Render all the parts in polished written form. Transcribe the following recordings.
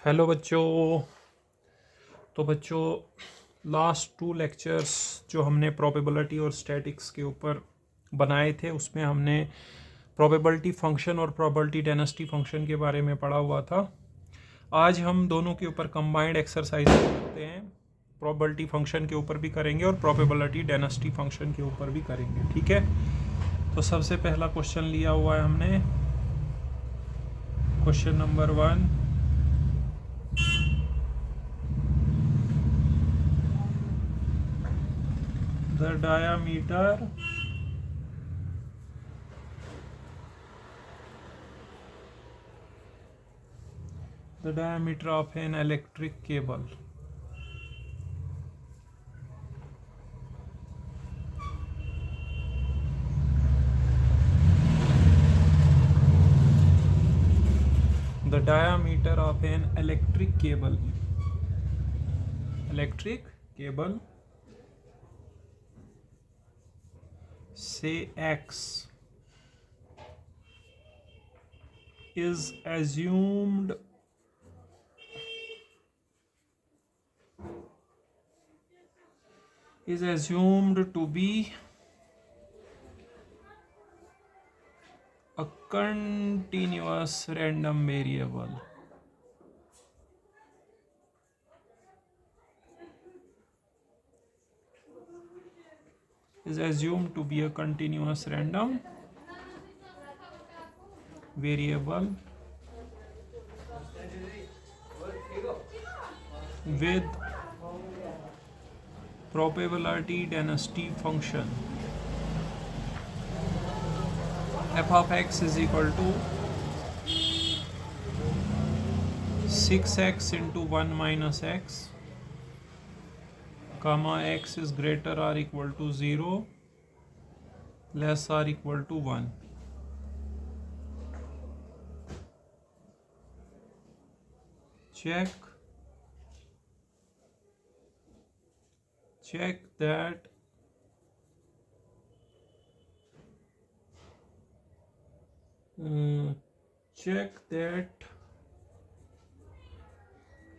Hello बच्चों। तो बच्चों, लास्ट 2 लेक्चर्स जो हमने प्रोबेबिलिटी और स्टैटिक्स के ऊपर बनाए थे उसमें हमने प्रोबेबिलिटी फंक्शन और प्रोबेबिलिटी डेंसिटी फंक्शन के बारे में पढ़ा हुआ था। आज हम दोनों के ऊपर कंबाइंड एक्सरसाइज करते हैं। प्रोबेबिलिटी फंक्शन के ऊपर भी करेंगे और प्रोबेबिलिटी डेंसिटी फंक्शन के ऊपर भी करेंगे, ठीक है। तो सबसे पहला क्वेश्चन लिया हुआ है हमने, question number 1। The diameter of an electric cable electric cable say X is assumed to be a continuous random variable. Is assumed to be a continuous random variable with probability density function f of x is equal to 6x into 1 minus x, comma x is greater or equal to 0, less or equal to 1. Check that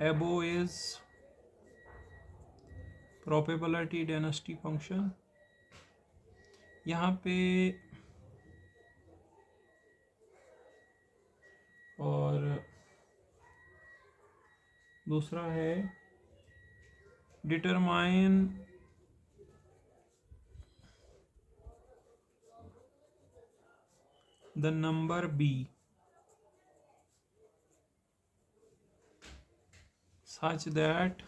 above is probability density function. यहाँ पे और दूसरा है determine the number b such that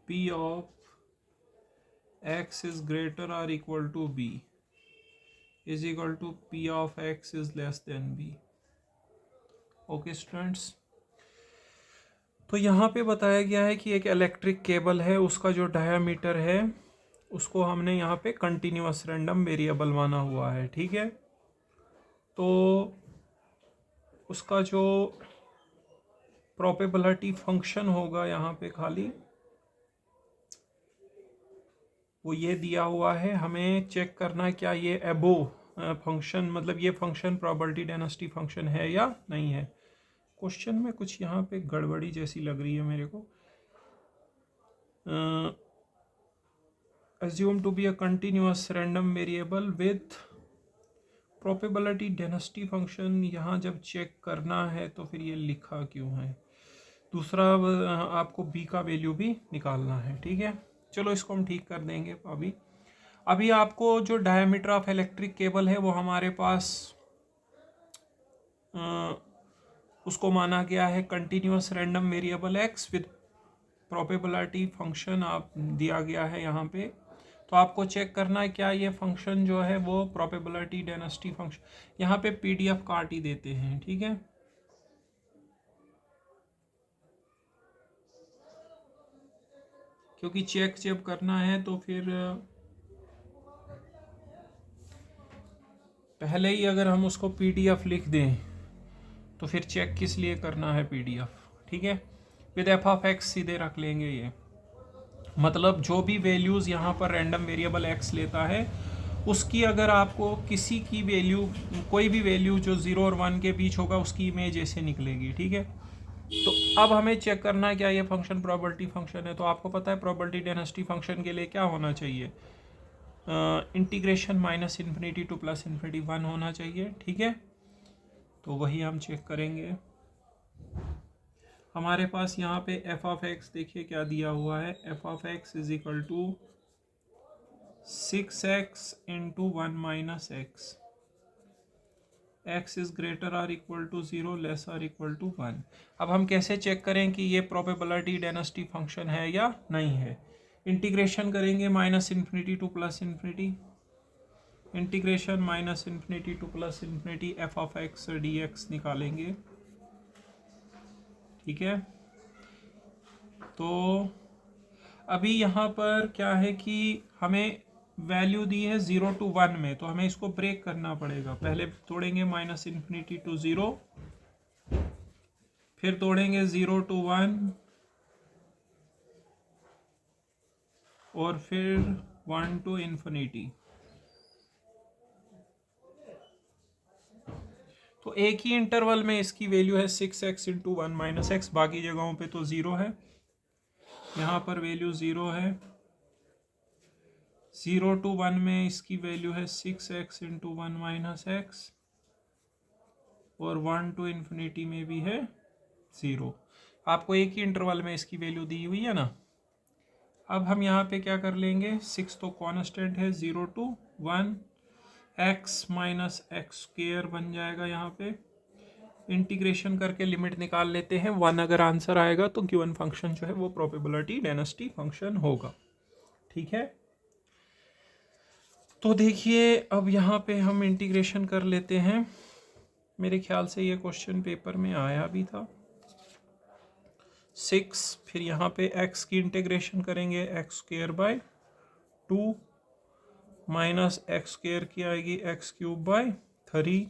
p of x is greater or equal to b is equal to p of x is less than b. Okay students, तो यहाँ पे बताया गया है कि एक इलेक्ट्रिक केबल है, उसका जो डायामीटर है उसको हमने यहाँ पे कंटिन्यूअस रैंडम वेरिएबल माना हुआ है, ठीक है। तो उसका जो प्रोबेबिलिटी फंक्शन होगा यहाँ पे खाली वो ये दिया हुआ है। हमें चेक करना है क्या ये एबो फंक्शन, मतलब ये फंक्शन प्रोबेबिलिटी डेंसिटी फंक्शन है या नहीं है। क्वेश्चन में कुछ यहाँ पे गड़बड़ी जैसी लग रही है मेरे को। assume to be a continuous random variable with probability density function, यहाँ जब चेक करना है तो फिर ये लिखा क्यों है। दूसरा आपको b का वैल्यू भी निकालना है, ठीक है। चलो इसको हम ठीक कर देंगे। अभी आपको जो डायमीटर ऑफ इलेक्ट्रिक केबल है वो हमारे पास उसको माना गया है continuous random variable x with probability function आप दिया गया है यहाँ पे। तो आपको चेक करना है क्या ये फंक्शन जो है वो प्रोबेबिलिटी डेंसिटी फंक्शन, यहाँ पे PDF काट ही देते हैं, ठीक है। क्योंकि चेक जब करना है तो फिर पहले ही अगर हम उसको PDF लिख दें तो फिर चेक किस लिए करना है PDF, ठीक है। विद एफ ऑफ एक्स सीधे रख लेंगे ये, मतलब जो भी वैल्यूज़ यहाँ पर रैंडम वेरिएबल x लेता है उसकी अगर आपको किसी की वैल्यू, कोई भी वैल्यू जो 0 और 1 के बीच होगा उसकी इमेज ऐसे निकलेगी, ठीक है। तो अब हमें चेक करना है क्या ये फंक्शन प्रोबेबिलिटी फंक्शन है। तो आपको पता है प्रोबेबिलिटी डेंसिटी फंक्शन के लिए क्या होना चाहिए, integration minus infinity to plus infinity 1 होना चाहिए, ठीक है। तो वही हम चेक करेंगे। हमारे पास यहाँ पे एफ ऑफ एक्स देखिए क्या दिया हुआ है, f of x is equal to 6x into 1 minus x, x is greater or equal to 0 less or equal to 1। अब हम कैसे चेक करें कि ये प्रोबेबिलिटी डेंसिटी फंक्शन है या नहीं है। इंटीग्रेशन करेंगे minus infinity to plus infinity, integration minus infinity to plus infinity f of x d x निकालेंगे, ठीक है। तो अभी यहाँ पर क्या है कि हमें वैल्यू दी है 0 to 1 में, तो हमें इसको ब्रेक करना पड़ेगा। पहले तोड़ेंगे माइनस इन्फिनिटी टू 0, फिर तोड़ेंगे 0 to 1 और फिर 1 to इन्फिनिटी। तो एक ही इंटरवल में इसकी वैल्यू है 6x इंटू 1 माइनस एक्स, बाकी जगहों पे तो 0 है, यहाँ पर वैल्यू 0 है। 0 to 1 में इसकी वैल्यू है 6x इंटू 1 माइनस एक्स, और 1 to इन्फिनिटी में भी है 0। आपको एक ही इंटरवल में इसकी वैल्यू दी हुई है ना। अब हम यहाँ पे क्या कर लेंगे, 6 तो कांस्टेंट है, 0 to 1 x minus x square बन जाएगा। यहाँ पे इंटीग्रेशन करके लिमिट निकाल लेते हैं, 1 अगर आंसर आएगा तो गिवन फंक्शन जो है वो प्रोबेबिलिटी डेंसिटी फंक्शन होगा, ठीक है। तो देखिए अब यहाँ पे हम इंटीग्रेशन कर लेते हैं। मेरे ख्याल से ये क्वेश्चन पेपर में आया भी था। 6, फिर यहाँ पे x की इंटीग्रेशन करेंगे x square by 2 minus x square की आएगी एक्स क्यूब बाय 3,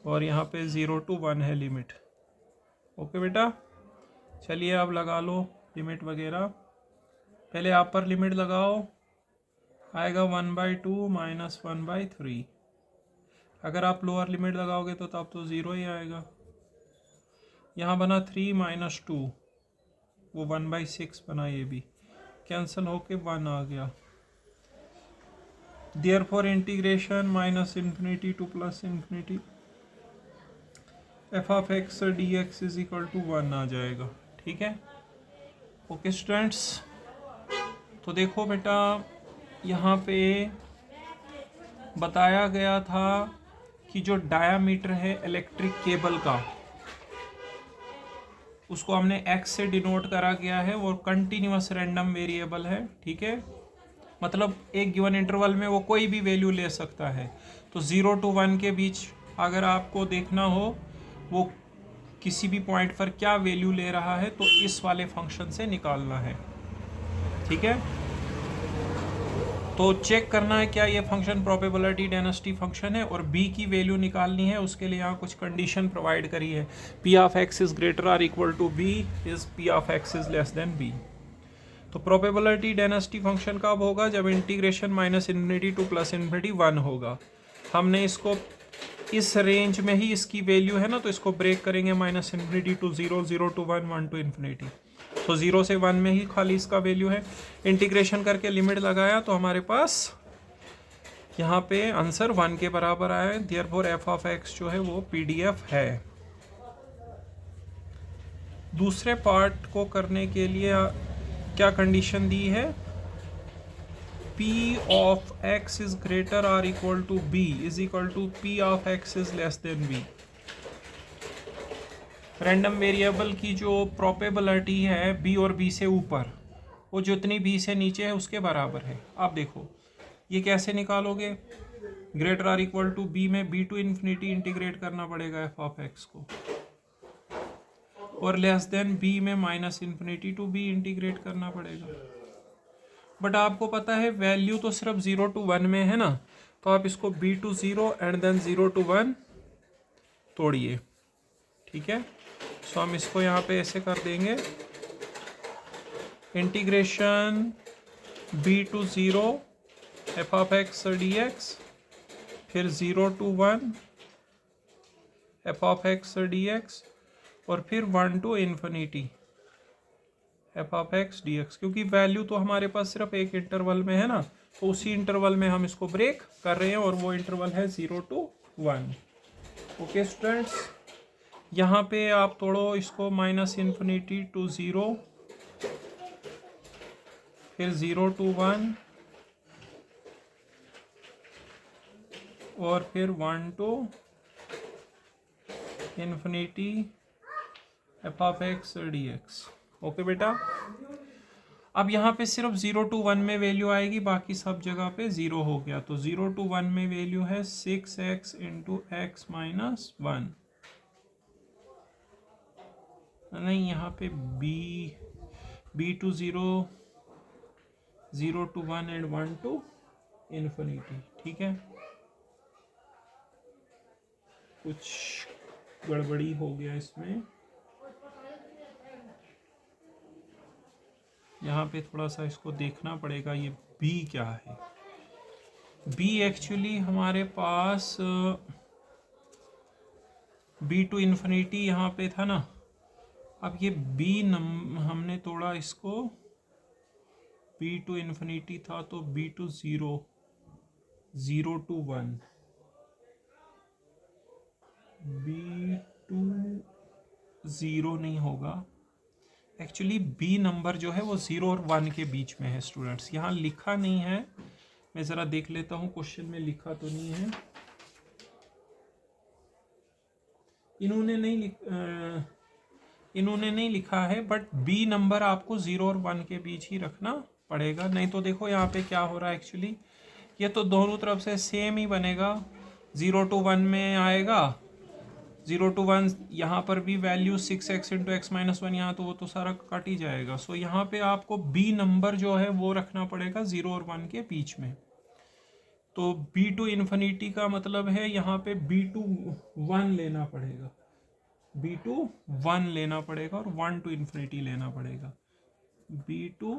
और यहाँ पे 0 to 1 है लिमिट। ओके बेटा, चलिए अब लगा लो लिमिट वगैरह। पहले आप पर लिमिट लगाओ, आएगा 1/2 माइनस 1/3। अगर आप लोअर लिमिट लगाओगे तो तब तो 0 ही आएगा। यहाँ बना 3 माइनस 2, वो 1/6 बना, ये भी कैंसिल होके 1 आ गया। Therefore integration minus infinity to plus infinity f of x d x is equal to 1 आ जाएगा, ठीक है। ओके स्टूडेंट्स, तो देखो बेटा यहाँ पे बताया गया था कि जो डायामीटर है इलेक्ट्रिक केबल का, उसको हमने x से डिनोट करा गया है, वो कंटिन्यूअस रैंडम वेरिएबल है, ठीक है। मतलब एक गिवन इंटरवल में वो कोई भी वैल्यू ले सकता है। तो 0 to 1 के बीच अगर आपको देखना हो वो किसी भी पॉइंट पर क्या वैल्यू ले रहा है, तो इस वाले फंक्शन से निकालना है, ठीक है। तो चेक करना है क्या ये फंक्शन प्रोबेबिलिटी डेंसिटी फंक्शन है, और b की वैल्यू निकालनी है। उसके लिए यहाँ कुछ कंडीशन प्रोवाइड करी है, p of x is greater or equal to b is p of x is less than b। तो प्रोबेबिलिटी डेंसिटी फंक्शन कब होगा, जब integration minus infinity to plus infinity 1 होगा। हमने इसको इस रेंज में ही इसकी वैल्यू है ना, तो इसको ब्रेक करेंगे minus infinity to 0, 0 to 1, 1 to infinity. तो 0 से 1 में ही खाली इसका वैल्यू है। इंटीग्रेशन करके लिमिट लगाया तो हमारे पास यहाँ पे आंसर 1 के बराबर आया है। देयरफॉर एफ ऑफ एक्स जो है वो PDF है। दूसरे पार्ट को करने के लिए क्या कंडीशन दी है, P of x is greater or equal to B is equal to P of x is less than B। Random variable की जो प्रोबेबिलिटी है b और b से ऊपर, वो जितनी b से नीचे है उसके बराबर है। आप देखो ये कैसे निकालोगे, greater or equal to b में b टू इन्फिनिटी इंटीग्रेट करना पड़ेगा f ऑफ x को, और लेस देन b में minus infinity to b integrate करना पड़ेगा। बट आपको पता है वैल्यू तो सिर्फ 0 to 1 में है ना, तो आप इसको b to 0 and then 0 to 1 तोड़िए, ठीक है। सो हम इसको यहाँ पे ऐसे कर देंगे, integration b to 0 F of x d x, फिर 0 to 1 F of x d x, और फिर 1 to infinity f of x d x. क्योंकि वैल्यू तो हमारे पास सिर्फ एक इंटरवल में है ना, तो उसी इंटरवल में हम इसको ब्रेक कर रहे हैं, और वो इंटरवल है 0 to 1। ओके स्टूडेंट्स, यहाँ पे आप तोड़ो इसको, -इन्फिनिटी to 0, फिर 0 to 1, और फिर 1 to infinity f of x d x. Okay बेटा, अब यहाँ पे सिर्फ 0 to 1 में वैल्यू आएगी, बाकी सब जगह पे 0 हो गया। तो 0 to 1 में वैल्यू है 6x इंटू एक्स माइनस 1। नहीं, यहाँ पे b to 0, 0 to 1 and 1 to infinity. ठीक है, कुछ गड़बड़ी हो गया इसमें, यहाँ पे थोड़ा सा इसको देखना पड़ेगा। ये b क्या है? b एक्चुअली हमारे पास b टू इन्फिनिटी यहाँ पे था ना। अब ये b हमने तोड़ा इसको, b टू इन्फिनिटी था तो b to 0, 0 to 1, b to 0 नहीं होगा एक्चुअली। बी नंबर जो है वो 0 और 1 के बीच में है स्टूडेंट्स। यहाँ लिखा नहीं है, मैं ज़रा देख लेता हूँ क्वेश्चन में लिखा तो नहीं है, इन्होंने नहीं लिखा है, बट बी नंबर आपको 0 और 1 के बीच ही रखना पड़ेगा। नहीं तो देखो यहाँ पे क्या हो रहा है एक्चुअली, ये तो दोनों तरफ से सेम ही बनेगा। 0 to 1 में आएगा, 0 to 1 यहाँ पर भी value 6x into x minus 1, यहाँ तो वो तो सारा कट ही जाएगा। सो यहाँ पे आपको b नंबर जो है वो रखना पड़ेगा 0 और 1 के बीच में। तो b टू इन्फिनिटी का मतलब है यहाँ पे b टू 1 लेना पड़ेगा, b टू 1 लेना पड़ेगा, और 1 टू इन्फिनिटी लेना पड़ेगा। b टू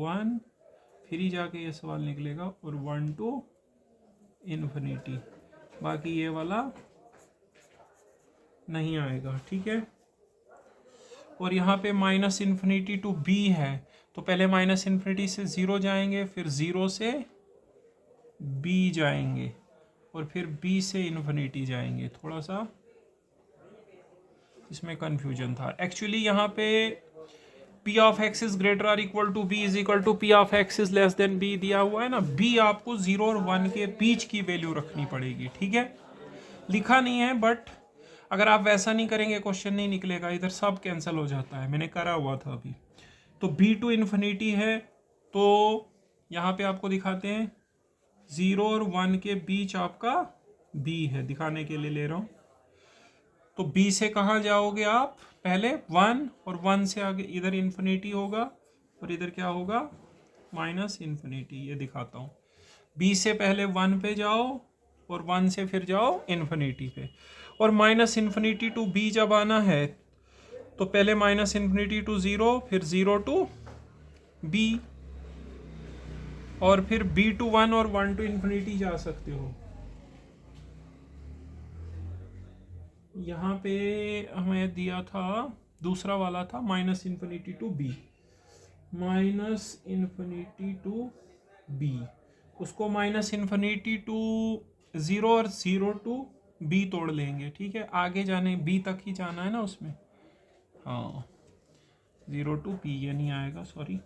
1 फिर ही जाके ये सवाल निकलेगा, और 1 टू इन्फिनिटी, बाकी ये वाला नहीं आएगा। ठीक है, और यहाँ पे -इन्फिनिटी टू b है, तो पहले -इन्फिनिटी से 0 जाएंगे, फिर 0 से b जाएंगे, और फिर b से इन्फिनिटी जाएंगे। थोड़ा सा इसमें कंफ्यूजन था एक्चुअली। यहाँ पे p of x is greater or equal to b is equal to p of x is less than b दिया हुआ है ना। b आपको 0 और 1 के बीच की वैल्यू रखनी पड़ेगी। ठीक है, लिखा नहीं है, बट अगर आप वैसा नहीं करेंगे क्वेश्चन नहीं निकलेगा, इधर सब कैंसिल हो जाता है, मैंने करा हुआ था अभी। तो b टू इन्फिनिटी है, तो यहाँ पे आपको दिखाते हैं 0 और 1 के बीच आपका b है, दिखाने के लिए ले रहा हूँ। तो b से कहाँ जाओगे आप? पहले 1, और 1 से आगे इधर इन्फिनिटी होगा, और इधर क्या होगा? -इन्फिनिटी। ये दिखाता हूँ, b से पहले 1 पे जाओ, और 1 से फिर जाओ इन्फिनिटी पे। और -इन्फिनिटी टू b जब आना है तो पहले -इन्फिनिटी टू 0, फिर 0 टू b, और फिर b टू 1 और 1 टू इन्फिनिटी जा सकते हो। यहाँ पे हमें दिया था, दूसरा वाला था -infinity to b, -infinity to b, उसको -इन्फिनिटी टू 0 और 0 टू b तोड़ लेंगे। ठीक है, आगे जाने b तक ही जाना है ना उसमें। हाँ, 0 टू b, ये नहीं आएगा, सॉरी।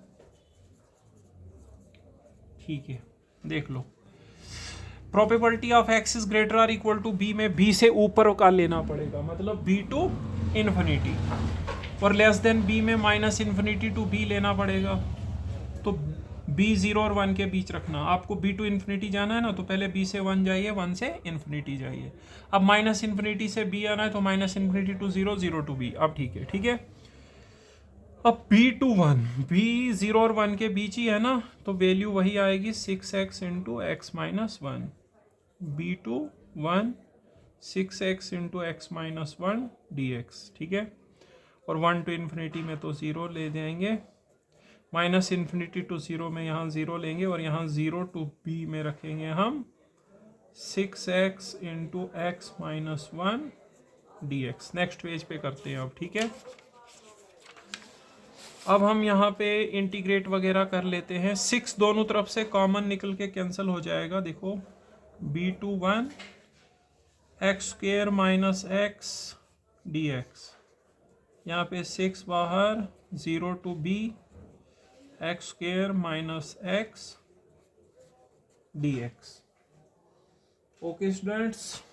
ठीक है, देख लो, probability of x is greater or equal to b में b से ऊपर का लेना पड़ेगा, मतलब b टू इन्फिनिटी, और लेस देन b में -इन्फिनिटी टू b लेना पड़ेगा। तो b 0 और 1 के बीच रखना। आपको b टू इन्फिनिटी जाना है ना, तो पहले b से 1 जाइए, 1 से इन्फिनिटी जाइए। अब -इन्फिनिटी से b आना है, तो -इन्फिनिटी टू 0, 0 टू b। अब ठीक है, ठीक है। अब b टू 1, b 0 और 1 के बीच ही है ना, तो वैल्यू वही आएगी 6x into x minus 1। b to 1 6x into x minus 1 dx। ठीक है, और 1 टू इन्फिनिटी में तो 0 ले जाएंगे, माइनस इन्फिनिटी टू ज़ीरो में यहाँ ज़ीरो लेंगे और यहाँ ज़ीरो टू बी में रखेंगे हम 6x into x minus one D x. Next page पे करते हैं अब, ठीक है। अब हम यहाँ पे इंटीग्रेट वगैरह कर लेते हैं। 6 दोनों तरफ से कॉमन निकल के कैंसिल हो जाएगा। देखो b to 1 x square minus x d x, यहाँ पे 6 बाहर, 0 to b x square minus x d x. Okay students,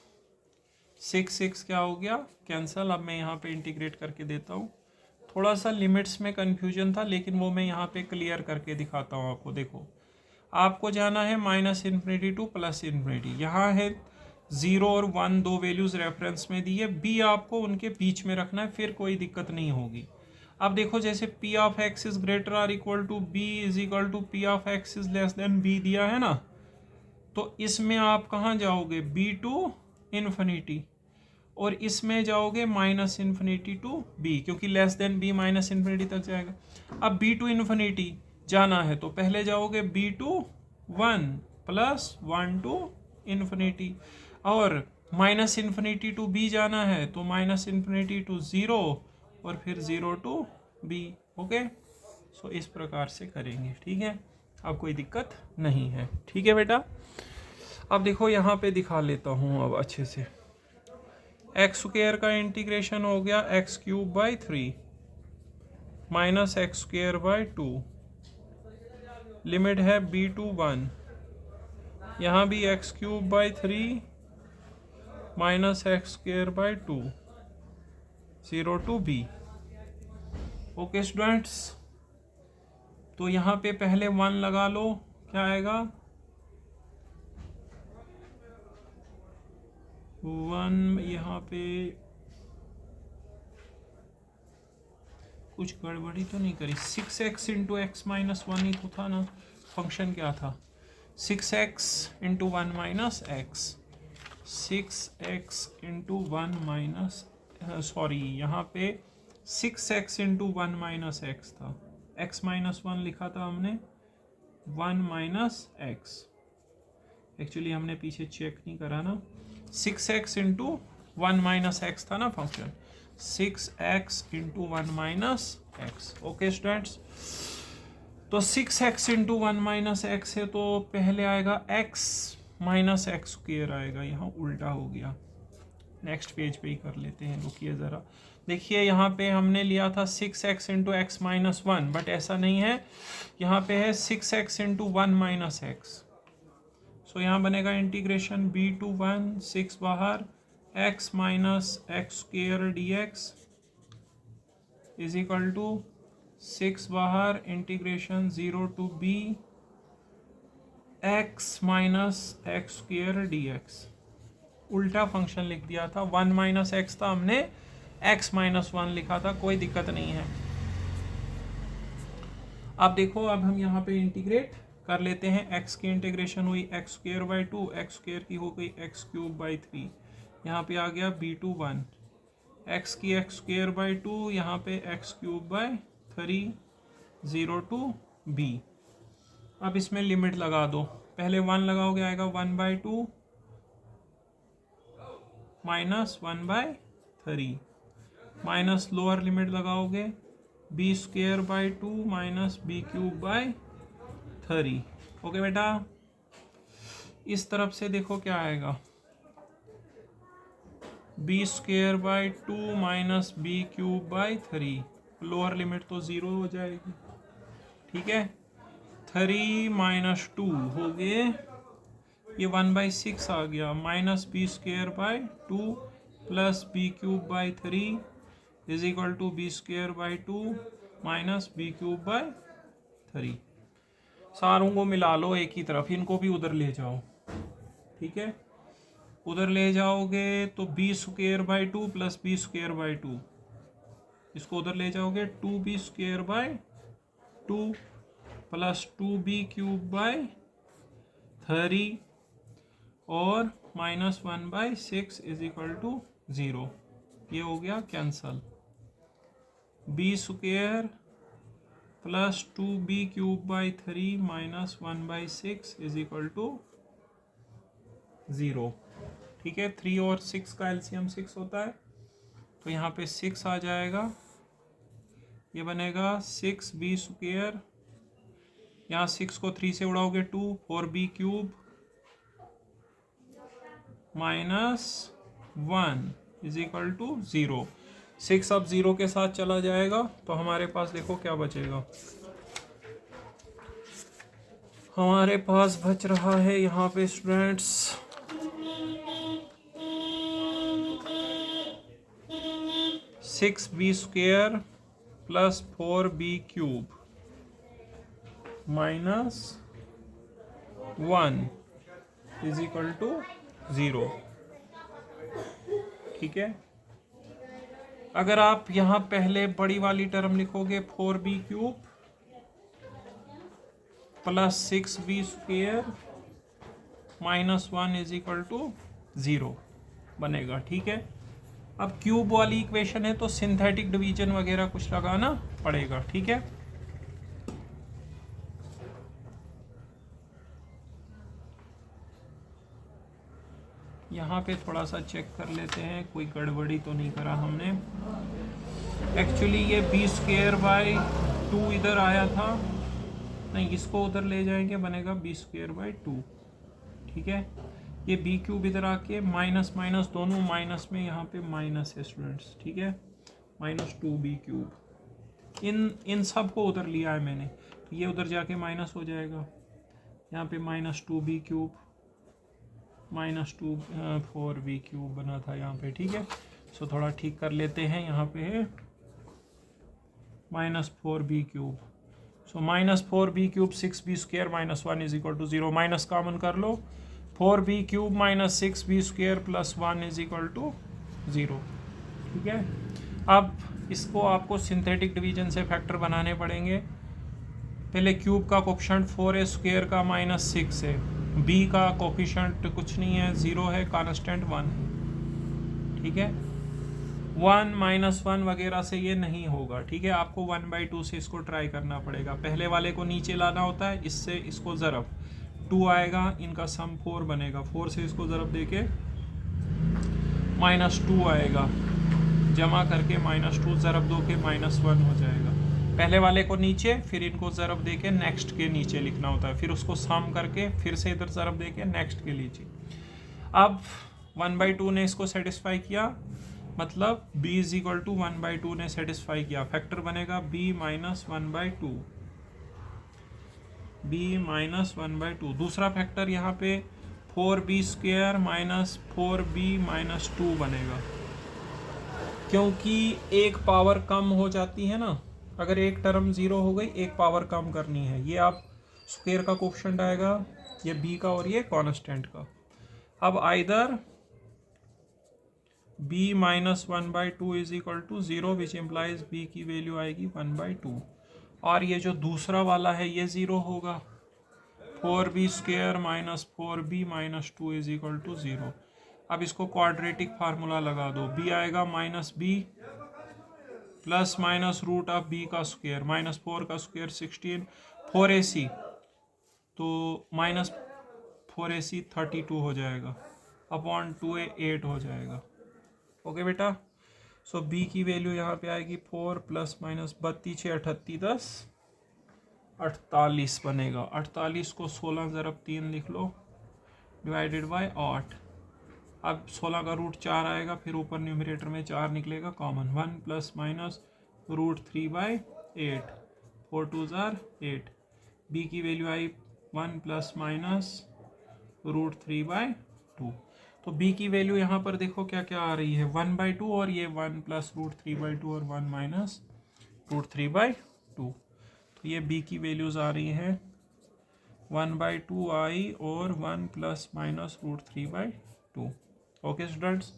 6 क्या हो गया कैंसल। अब मैं यहाँ पे इंटीग्रेट करके देता हूँ। थोड़ा सा लिमिट्स में कन्फ्यूजन था, लेकिन वो मैं यहाँ पे क्लियर करके दिखाता हूँ आपको। देखो आपको जाना है minus infinity to plus infinity. यहाँ है 0 और 1 दो वैल्यूज़ रेफरेंस में दी है, बी आपको उनके बीच में रखना है, फिर कोई दिक्कत नहीं होगी। अब देखो जैसे p of x is greater or equal to b is equal to p of x is less than b दिया है ना, तो इसमें आप कहाँ जाओगे, बी टू इन्फिनिटी, और इसमें जाओगे माइनस इन्फिनिटी टू बी, क्योंकि less than b minus infinity तक जाएगा। अब बी टू इन्फिनिटी जाना है तो पहले जाओगे b to 1 plus 1 to infinity, और माइनस इन्फिनिटी टू बी जाना है तो माइनस इन्फिनिटी टू 0 और फिर 0 टू बी। ओके, सो इस प्रकार से करेंगे, ठीक है। अब कोई दिक्कत नहीं है, ठीक है बेटा। अब देखो यहाँ पे दिखा लेता हूँ अब अच्छे से। एक्स स्क्वेयर का इंटीग्रेशन हो गया x cube by 3 minus x square by 2, limit है b टू 1, यहाँ भी x cube by 3 minus x square by 2, 0 to b। Okay students, तो यहाँ पे पहले 1 लगा लो, क्या आएगा 1। यहाँ पे कुछ गड़बड़ी तो नहीं करी। 6x इंटू एक्स माइनस 1 ही तो था ना, फंक्शन क्या था 6x into 1 minus x, 6x into 1 minus, sorry यहाँ पे 6x इंटू 1 माइनस एक्स था, x माइनस 1 लिखा था हमने, 1 माइनस एक्स। एक्चुअली हमने पीछे चेक नहीं करा ना, 6x इंटू 1 माइनस एक्स था ना function, 6x into 1 minus x. Okay students, तो 6x इंटू 1 माइनस एक्स है तो पहले आएगा x माइनस एक्स स्क्वेयर आएगा, यहाँ उल्टा हो गया। नेक्स्ट पेज पे ही कर लेते हैं, रुकिए ज़रा। देखिए यहाँ पे हमने लिया था 6x into x minus 1, but ऐसा नहीं है, यहाँ पे है 6x इंटू 1 माइनस एक्स। सो यहाँ बनेगा इंटीग्रेशन b टू 1, 6 बाहर, x minus x square d x is equal to 6 बाहर, integration 0 to b x minus x square d x. उल्टा फंक्शन लिख दिया था, 1 माइनस एक्स था, हमने x माइनस 1 लिखा था, कोई दिक्कत नहीं है। अब देखो, अब हम यहाँ पे इंटीग्रेट कर लेते हैं। x की इंटीग्रेशन हुई x square by 2, x square की हो गई एक्स क्यूब बाई 3, यहाँ पे आ गया b टू 1, x की एक्स स्क्वेयर बाई 2, यहाँ पे x cube by 3, 0 to b। अब इसमें लिमिट लगा दो, पहले 1 लगाओगे आएगा 1 by 2 minus 1 by 3, minus lower limit लगाओगे b square by 2 minus b cube by 3। Okay बेटा, इस तरफ से देखो क्या आएगा, b square by 2 minus b cube by 3, lower limit तो 0 हो जाएगी, ठीक है। 3 माइनस 2 हो गए, ये 1/6 आ गया, minus b square by 2 plus b cube by 3 is equal to b square by 2 minus b cube by 3। सारों को मिला लो एक ही तरफ, इनको भी उधर ले जाओ, ठीक है। उधर ले जाओगे तो b square by 2 plus b square by 2, इसको उधर ले जाओगे 2b square by 2 plus 2b cube by 3 और माइनस 1/6 इज इक्वल टू 0। ये हो गया cancel, b square plus 2b³ minus 1/6 is equal to 0। ठीक है, 3 और 6 का एलसीएम 6 होता है, तो यहाँ पे 6 आ जाएगा। ये बनेगा 6b², यहाँ 6 को 3 से उड़ाओगे 2, 4b³ minus 1 is equal to 0। 6 अब 0 के साथ चला जाएगा, तो हमारे पास देखो क्या बचेगा। हमारे पास बच रहा है यहाँ पे students 6b² plus 4b³ minus 1 is equal to 0। ठीक है, अगर आप यहाँ पहले बड़ी वाली टर्म लिखोगे 4b³ plus 6b² minus 1 is equal to 0 बनेगा। ठीक है, अब क्यूब वाली इक्वेशन है तो सिंथेटिक डिवीजन वगैरह कुछ लगाना पड़ेगा। ठीक है, यहाँ पे थोड़ा सा चेक कर लेते हैं कोई गड़बड़ी तो नहीं करा हमने। एक्चुअली ये b²/2 इधर आया था, नहीं इसको उधर ले जाएंगे, बनेगा b²/2। ठीक है, ये b³ इधर आके माइनस माइनस दोनों माइनस में, यहाँ पे माइनस है स्टूडेंट्स। ठीक है, माइनस 2b³, इन सब को उधर लिया है मैंने, तो ये उधर जाके माइनस हो जाएगा। यहाँ पे माइनस 2b³ माइनस 4b³ बना था यहाँ पे। ठीक है, सो थोड़ा ठीक कर लेते हैं। यहाँ पे है minus 4b³, so minus 4b³ 6b² minus 1 is equal to 0। Minus common कर लो, 4b³ minus 6b² plus 1 is equal to 0। ठीक है, अब इसको आपको सिंथेटिक डिवीजन से फैक्टर बनाने पड़ेंगे। पहले क्यूब का कोफिशिएंट 4a² का माइनस 6 है, b का कोफिशिएंट कुछ नहीं है, 0 है, कांस्टेंट 1 है। ठीक है, 1 माइनस 1 वगैरह से ये नहीं होगा। ठीक है, आपको 1/2 से इसको ट्राई करना पड़ेगा। पहले वाले को नीचे लाना होता है, इससे इसको ज़रब 2 आएगा, इनका सम 4 बनेगा, 4 से इसको ज़रब देके माइनस 2 आएगा, जमा करके माइनस 2 ज़रब दो के माइनस 1 हो जाएगा। पहले वाले को नीचे, फिर इनको ज़रब देके नेक्स्ट के नीचे लिखना होता है, फिर उसको सम करके फिर से इधर ज़रब देके नेक्स्ट के नीचे। अब 1/2 ने इसको सेटिस्फाई किया, मतलब b इज इक्वल टू 1/2 ने सेटिस्फाई किया, फैक्टर बनेगा b माइनस 1/2, b माइनस 1/2। दूसरा फैक्टर यहाँ पे 4b² माइनस 4b माइनस 2 बनेगा, क्योंकि एक पावर कम हो जाती है ना, अगर एक टर्म 0 हो गई, एक पावर कम करनी है। ये आप स्क्वायर का कोफिशिएंट आएगा, ये b का और ये कांस्टेंट का। अब either b minus 1/2 is equal to 0 which implies b की वैल्यू आएगी 1/2, और ये जो दूसरा वाला है ये 0 होगा, 4b² minus 4b minus 2 is equal to 0। अब इसको क्वाड्रेटिक फार्मूला लगा दो, b आएगा minus b plus minus root of b का स्क्वायर, माइनस 4 का स्क्वायर 16, 4ac, तो माइनस 4ac 32 हो जाएगा, अपॉन 2a 8 हो जाएगा। ओके बेटा, सो b की वैल्यू यहाँ पे आएगी 4 प्लस माइनस 32 6 38 10 48 बनेगा। 48 को 16 ज़रब 3 लिख लो, डिवाइडेड बाय 8। अब 16 का रूट 4 आएगा, फिर ऊपर न्यूमरेटर में 4 निकलेगा कॉमन, 1 प्लस माइनस रूट 3/8, 4 2 ज़ार 8। b की वैल्यू आई 1 प्लस माइनस रूट 3/2। तो b की वैल्यू यहाँ पर देखो क्या क्या आ रही है, 1/2, और ये 1 प्लस रूट 3/2 और 1 माइनस रूट 3/2। तो ये b की वैल्यूज़ आ रही हैं 1/2 आई और 1 plus minus root 3/2। Okay students,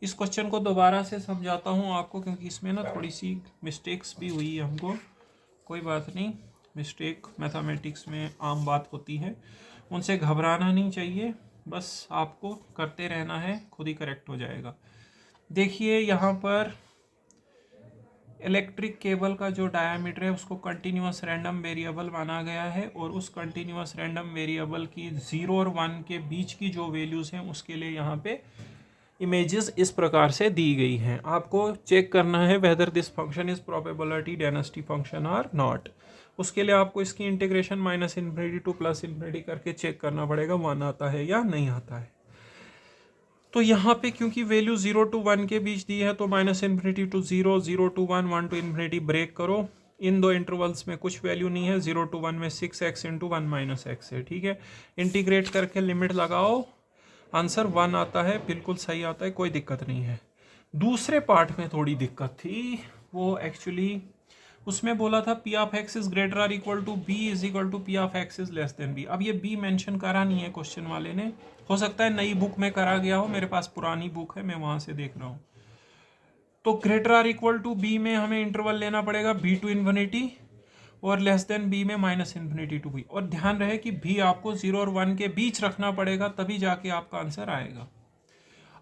इस क्वेश्चन को दोबारा से समझाता हूँ आपको, क्योंकि इसमें ना थोड़ी सी मिस्टेक्स भी हुई है हमको। कोई बात नहीं, मिस्टेक मैथमेटिक्स में आम बात होती है, उनसे घबराना नहीं चाहिए, बस आपको करते रहना है, खुद ही करेक्ट हो जाएगा। देखिए यहाँ पर इलेक्ट्रिक केबल का जो डायामीटर है उसको कंटिन्यूअस रैंडम वेरिएबल माना गया है और उस कंटिन्यूअस रैंडम वेरिएबल की 0 और 1 के बीच की जो वैल्यूज़ हैं उसके लिए यहाँ पे इमेजेस इस प्रकार से दी गई हैं। आपको चेक करना है whether this function is probability density function or not. उसके लिए आपको इसकी integration minus infinity to plus infinity करके चेक करना पड़ेगा 1 आता है या नहीं आता है। तो यहाँ पे क्योंकि वैल्यू 0 टू 1 के बीच दी है तो minus infinity to 0, 0 to 1, 1 to infinity break करो। इन दो इंटरवल्स में कुछ वैल्यू नहीं है, 0 टू 1 में 6x इंटू 1 माइनस एक्स है, ठीक है। इंटीग्रेट करके लिमिट लगाओ, आंसर 1 आता है, बिल्कुल सही आता है, कोई दिक्कत नहीं है। दूसरे पार्ट में थोड़ी दिक्कत थी, वो एक्चुअली उसमें बोला था p of x is greater or equal to b is equal to p of x is less than b. अब ये बी मेंशन करा नहीं है क्वेश्चन वाले ने, हो सकता है नई बुक में करा गया हो, मेरे पास पुरानी बुक है मैं वहां से देख रहा हूँ। तो greater or equal to b में हमें इंटरवल लेना पड़ेगा बी टू इन्फिनिटी और लेस देन बी में माइनस इन्फिनिटी टू बी। और ध्यान रहे कि बी आपको 0 और 1 के बीच रखना पड़ेगा, तभी जाके आपका आंसर आएगा।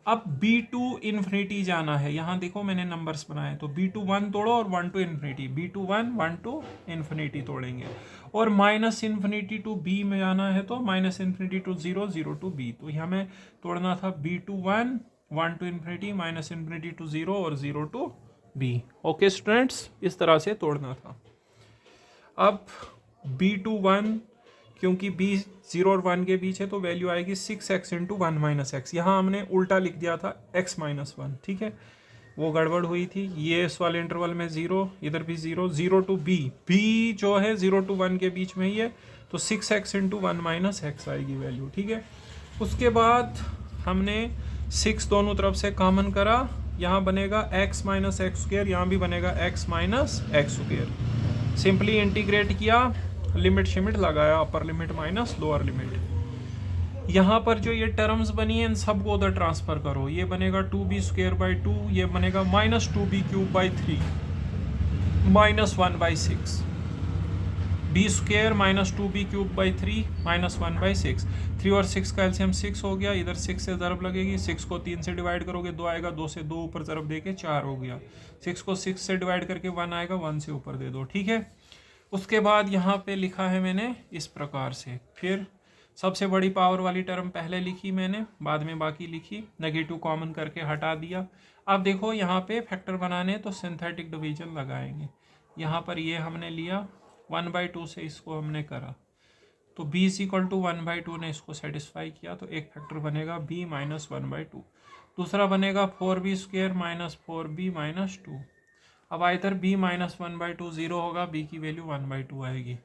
अब बी टू इन्फिनिटी जाना है, यहाँ देखो मैंने नंबर्स बनाए, तो बी टू 1 तोड़ो और 1 to infinity, b to 1, 1 to infinity तोड़ेंगे। और माइनस इन्फिनिटी टू बी में जाना है तो minus infinity to 0, 0 to b. तो यहाँ में तोड़ना था b to 1, 1 to infinity, minus infinity to 0 और 0 टू बी। ओके स्टूडेंट्स, इस तरह से तोड़ना था। अब बी टू 1, क्योंकि b 0 और 1 के बीच है तो वैल्यू आएगी 6x इंटू 1 माइनस एक्स। यहाँ हमने उल्टा लिख दिया था x माइनस 1, ठीक है, वो गड़बड़ हुई थी। ये इस वाले इंटरवल में 0, इधर भी 0, 0 टू b, b जो है 0 टू 1 के बीच में ही है, तो 6x इंटू 1 माइनस एक्स आएगी वैल्यू, ठीक है। उसके बाद हमने 6 दोनों तरफ से कॉमन करा, यहाँ बनेगा x माइनस एक्स स्क्वेयर, यहाँ भी बनेगा x minus x square. Simply integrate किया, लिमिट शिमिट लगाया, upper limit minus lower limit. यहाँ पर जो ये टर्म्स बनी है इन सबको उधर ट्रांसफर करो, ये बनेगा 2b स्क्वेयर बाई 2, ये बनेगा minus 2b cube by 3 minus 1 by 6, b square minus 2b cube by 3 minus 1 by 6। 3 और 6 का एलसीएम 6 हो गया, इधर 6 से ज़रब लगेगी, 6 को 3 से डिवाइड करोगे 2 आएगा, 2 से 2 ऊपर ज़रब देके 4 हो गया, 6 को 6 से डिवाइड करके 1 आएगा, 1 से ऊपर दे दो, ठीक है। उसके बाद यहाँ पे लिखा है मैंने इस प्रकार से, फिर सबसे बड़ी पावर वाली टर्म पहले लिखी मैंने, बाद में बाकी लिखी, नेगेटिव कॉमन करके हटा दिया। अब देखो यहाँ पे फैक्टर बनाने तो सिंथेटिक डिवीजन लगाएंगे। यहाँ पर ये हमने लिया 1/2 से इसको हमने करा, तो b इज इक्वल टू 1/2 ने इसको सेटिस्फाई किया, तो एक फैक्टर बनेगा b माइनस 1/2, दूसरा बनेगा 4b square minus 4b minus 2। अब इधर b माइनस 1/2 0 होगा, b की वैल्यू 1/2 आएगी,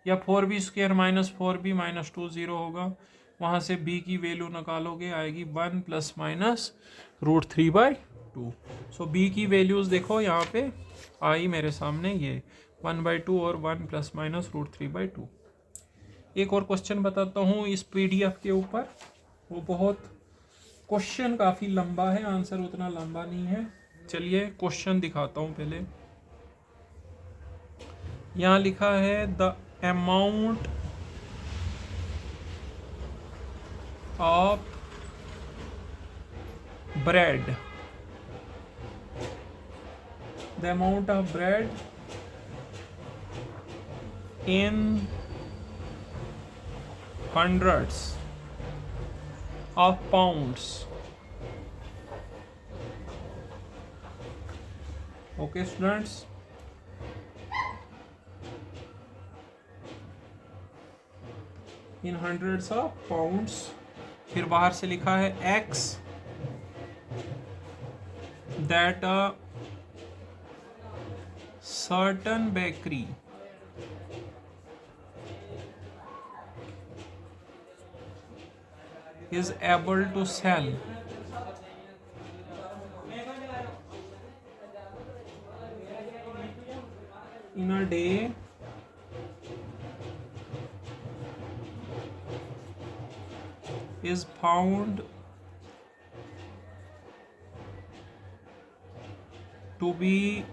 या 4b square minus 4b minus 2 0 होगा, वहाँ से b की वैल्यू निकालोगे आएगी 1 प्लस माइनस √3/2। सो b की वैल्यूज़ देखो यहाँ पे आई मेरे सामने, ये 1/2 और 1 प्लस माइनस √3/2। एक और क्वेश्चन बताता हूँ इस PDF के ऊपर, वो बहुत क्वेश्चन काफ़ी लंबा है, आंसर उतना लंबा नहीं है। चलिए क्वेश्चन दिखाता हूँ पहले। यहाँ लिखा है the amount of bread, the amount of bread in hundreds of pounds. Okay students, in hundreds of pounds, फिर बाहर से लिखा है x that a certain bakery is able to sell in a day is found to be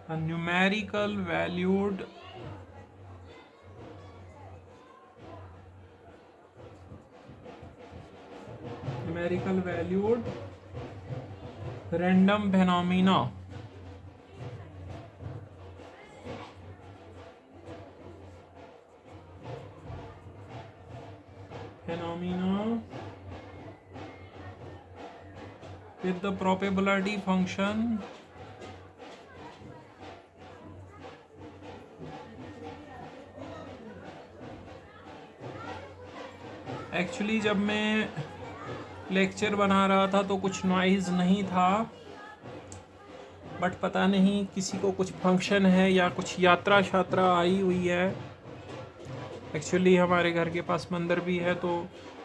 a numerical valued random phenomena with the probability function actually जब मैं lecture बना रहा था तो कुछ नॉइज़ नहीं था, बट पता नहीं किसी को कुछ फंक्शन है या कुछ यात्रा शात्रा आई हुई है। एक्चुअली हमारे घर के पास मंदिर भी है तो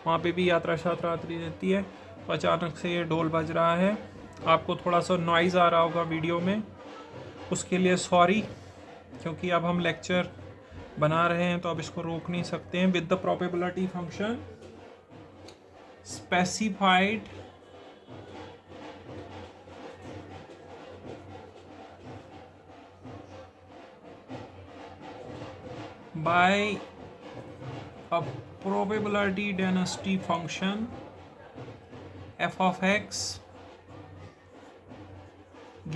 वहाँ पे भी यात्रा शात्रा आती रहती है। तो अचानक से ये ढोल बज रहा है, आपको थोड़ा सा नॉइज़ आ रहा होगा वीडियो में, उसके लिए सॉरी, क्योंकि अब हम लेक्चर बना रहे हैं तो अब इसको रोक नहीं सकते हैं। With the probability function specified by a probability density function f of x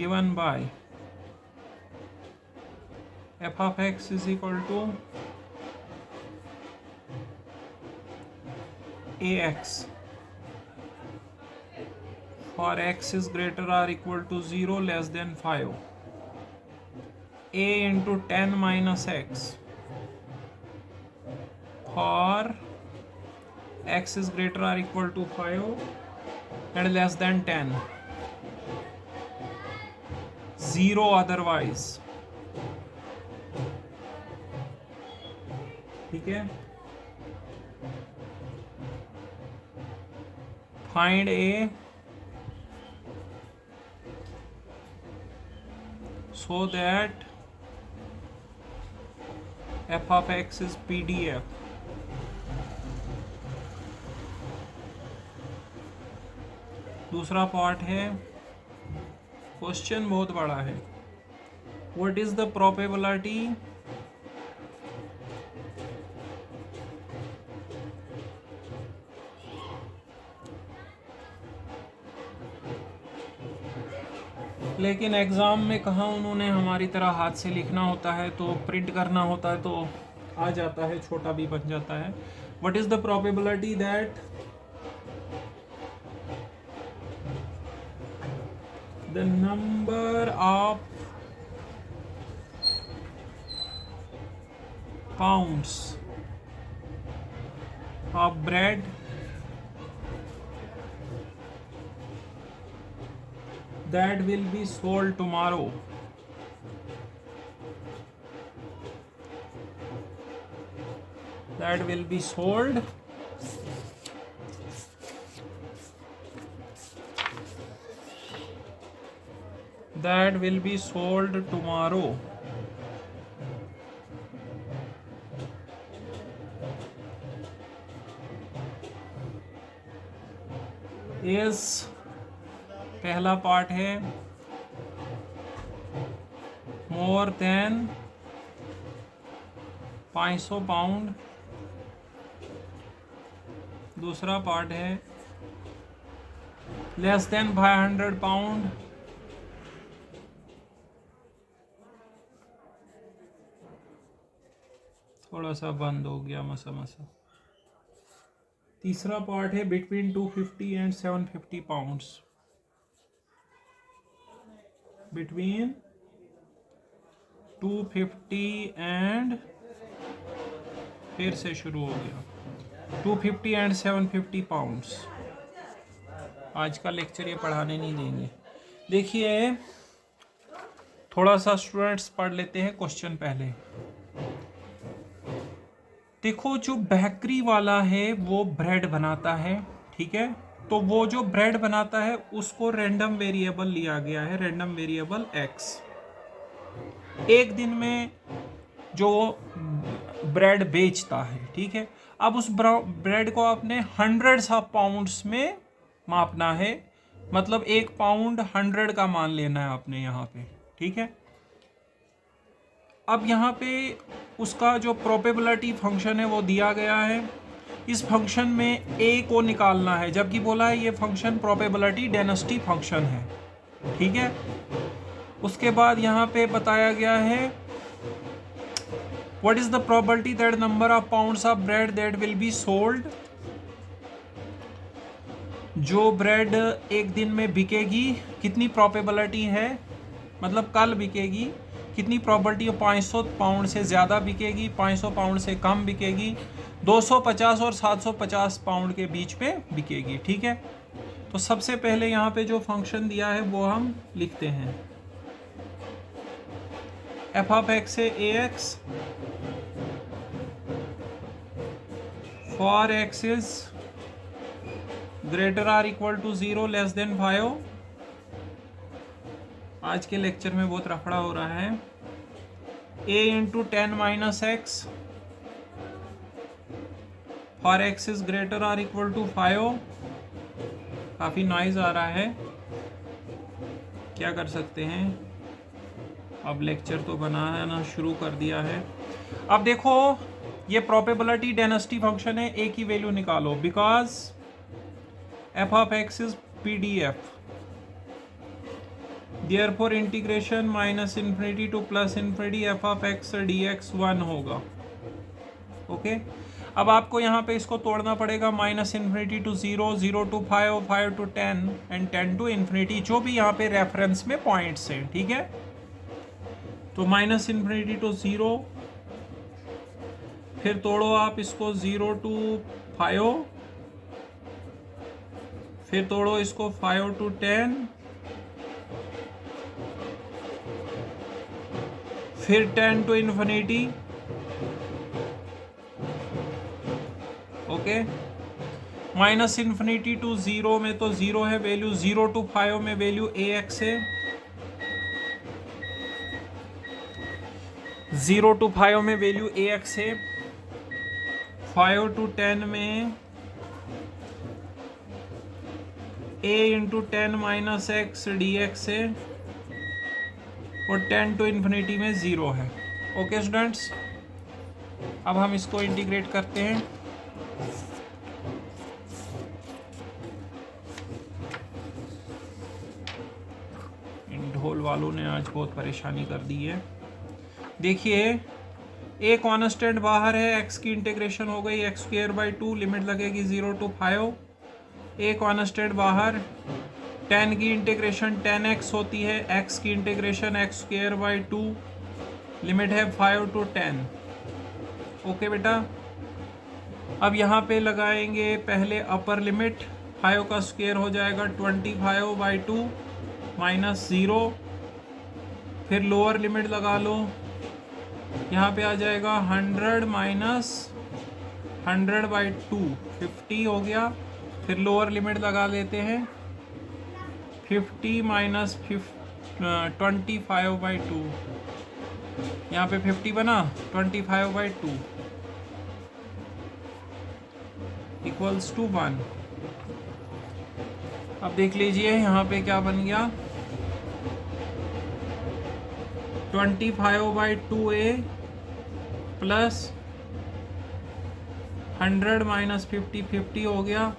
given by f of x is equal to ax for x is greater or equal to 0 less than 5, a into 10 minus x for x is greater or equal to 5 and less than 10, 0 otherwise। ठीक है, find a so that f of x is PDF। दूसरा part है, question बहुत बड़ा है। What is the probability लेकिन exam में कहाँ उन्होंने हमारी तरह हाथ से लिखना होता है, तो प्रिंट करना होता है, तो आ जाता है, छोटा भी बन जाता है। What is the probability that the number of pounds of bread that will be sold tomorrow that will be sold tomorrow is, पहला पार्ट है मोर देन 500 पाउंड, दूसरा पार्ट है लेस देन 500 पाउंड, थोड़ा सा बंद हो गया मसा। तीसरा पार्ट है between 250 and 750 pounds, between 250 and, फिर से शुरू हो गया, 250 एंड 750 पाउंड्स। आज का लेक्चर ये पढ़ाने नहीं देंगे। देखिए थोड़ा सा स्टूडेंट्स पढ़ लेते हैं क्वेश्चन पहले। देखो जो बेकरी वाला है वो ब्रेड बनाता है, ठीक है, तो वो जो ब्रेड बनाता है उसको रैंडम वेरिएबल लिया गया है, रैंडम वेरिएबल x। एक दिन में जो ब्रेड बेचता है, ठीक है, अब उस ब्रेड को आपने हंड्रेड्स ऑफ पाउंड्स में मापना है, मतलब 1 पाउंड 100 का मान लेना है आपने यहाँ पे, ठीक है। अब यहाँ पे उसका जो प्रोबेबिलिटी फंक्शन है वो दिया गया है, इस फंक्शन में a को निकालना है, जबकि बोला है ये फंक्शन प्रोबेबिलिटी डेंसिटी फंक्शन है, ठीक है। उसके बाद यहाँ पे बताया गया है what is the probability that number of pounds of bread that will be sold, जो ब्रेड एक दिन में बिकेगी कितनी प्रोबेबिलिटी है, मतलब कल बिकेगी कितनी प्रोबेबिलिटी है, 500 पाउंड से ज़्यादा बिकेगी, 500 पाउंड से कम बिकेगी, 250 और 750 पाउंड के बीच में बिकेगी। ठीक है। तो सबसे पहले यहाँ पे जो फंक्शन दिया है वो हम लिखते हैं। एफ ऑफ एक्स है a x for x is greater or equal to 0 less than 5। आज के लेक्चर में बहुत रफड़ा हो रहा है। a into 10 minus x for x is greater or equal to 5। काफ़ी नॉइज आ रहा है, क्या कर सकते हैं, अब लेक्चर तो बनाना शुरू कर दिया है। अब देखो ये प्रोबेबिलिटी डेंसिटी फंक्शन है, a की वैल्यू निकालो, because f of x is PDF, therefore integration minus infinity to plus infinity f of x dx 1 होगा। ओके। अब आपको यहाँ पे इसको तोड़ना पड़ेगा, minus infinity to 0, 0 to 5, 5 to 10 and 10 to infinity, जो भी यहाँ पे रेफरेंस में पॉइंट्स हैं। ठीक है। तो माइनस इन्फिनिटी टू 0, फिर तोड़ो आप इसको 0 टू 5, फिर तोड़ो इसको 5 टू 10, फिर 10 to infinity. Okay. Minus infinity to 0 में तो 0 है वैल्यू, 0 टू 5 में वैल्यू ax है, 0 टू 5 में वैल्यू ax है, 5 टू 10 में a into 10 minus x dx है, और 10 टू इन्फिनिटी में 0 है। ओके स्टूडेंट्स, अब हम इसको इंटीग्रेट करते हैं। इन ढोल वालों ने आज बहुत परेशानी कर दी है। देखिए ए कॉन्स्टेंट बाहर है, x की इंटीग्रेशन हो गई एक्स स्क्वायर बाई 2, लिमिट लगेगी 0 टू 5। ए कॉन्स्टेंट बाहर, 10 की इंटीग्रेशन 10x होती है, x की integration x square by 2, limit है 5 टू 10। ओके बेटा। अब यहाँ पे लगाएंगे पहले अपर लिमिट, 5 का स्क्वायर हो जाएगा 25 बाई 2 माइनस 0, फिर लोअर लिमिट लगा लो, यहाँ पे आ जाएगा 100 माइनस 100 बाई 2, 50 हो गया। फिर लोअर लिमिट लगा लेते हैं, 50 माइनस 25 बाई 2, यहाँ पे 50 बना, 25 बाई 2 इक्वल्स टू 1। अब देख लीजिए यहाँ पे क्या बन गया, 25 बाई 2a प्लस 100 माइनस 50, 50 हो गया,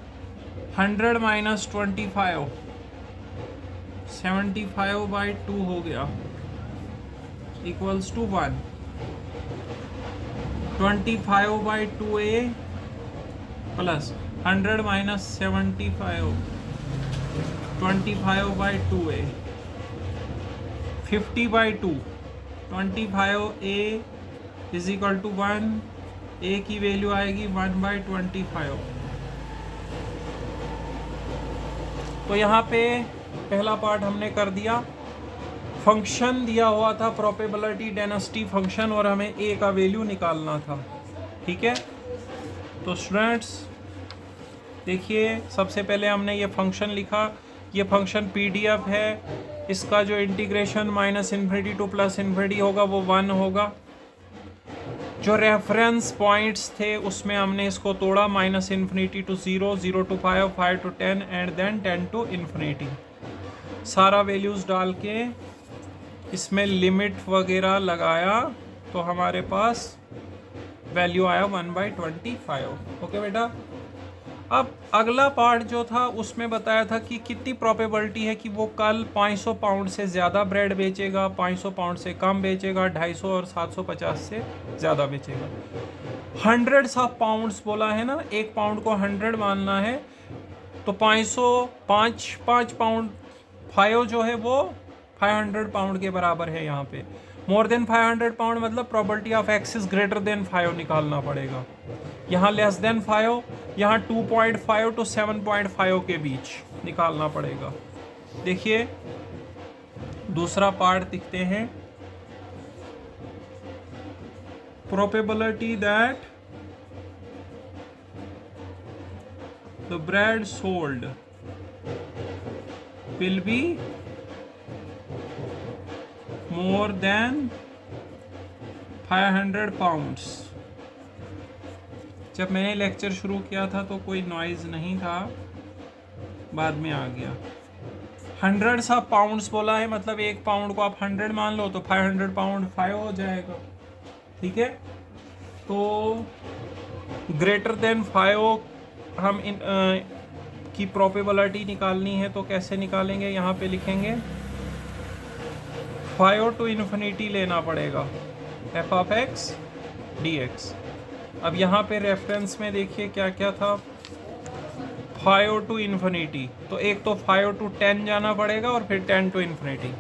100 माइनस 25, 75 बाई 2 हो गया, equals to 1। 25 by 2a plus 100 minus 75, 25 by 2a, 50 by 2, 25a is equal to 1, a की वैल्यू आएगी 1 बाई 25। तो यहाँ पे पहला पार्ट हमने कर दिया। फंक्शन दिया हुआ था प्रोबेबिलिटी डेंसिटी फंक्शन, और हमें a का वैल्यू निकालना था। ठीक है। तो स्टूडेंट्स देखिए, सबसे पहले हमने ये फंक्शन लिखा, ये फंक्शन PDF है, इसका जो integration minus infinity to plus infinity होगा वो 1 होगा। जो रेफरेंस पॉइंट्स थे उसमें हमने इसको तोड़ा, minus infinity to 0, 0 to 5, 5 to 10 and then 10 to infinity. सारा वैल्यूज़ डाल के इसमें लिमिट वगैरह लगाया तो हमारे पास वैल्यू आया 1 बाई 25। ओके बेटा। अब अगला पार्ट जो था उसमें बताया था कि कितनी प्रोबेबिलिटी है कि वो कल 500 पाउंड से ज़्यादा ब्रेड बेचेगा, 500 पाउंड से कम बेचेगा, 250 और 750 से ज़्यादा बेचेगा। हंड्रेड्स ऑफ पाउंड्स बोला है ना, एक पाउंड को 100 मानना है, तो 5 पाउंड 5 जो है वो 500 पाउंड के बराबर है। यहाँ पे मोर देन 500 पाउंड मतलब probability of x is greater than 5 निकालना पड़ेगा। यहाँ लेस देन 5, यहाँ 2.5 to 7.5 के बीच निकालना पड़ेगा। देखिए दूसरा पार्ट दिखते हैं, probability that the bread sold will be more than 500 pounds। जब मैंने लेक्चर शुरू किया था तो कोई नॉइज़ नहीं था, बाद में आ गया। हंड्रेड्स ऑफ पाउंड्स बोला है, मतलब एक पाउंड को आप 100 मान लो तो 500 पाउंड 5 हो जाएगा। ठीक है, तो ग्रेटर देन 5 हम इन की प्रोबेबिलिटी निकालनी है, तो कैसे निकालेंगे? यहाँ पे लिखेंगे 5 to इन्फिनिटी लेना पड़ेगा, F of x d x. अब यहाँ पे रेफरेंस में देखिए क्या क्या था, 5 to इन्फिनिटी, तो एक तो 5 to 10 जाना पड़ेगा और फिर 10 to इन्फिनिटी।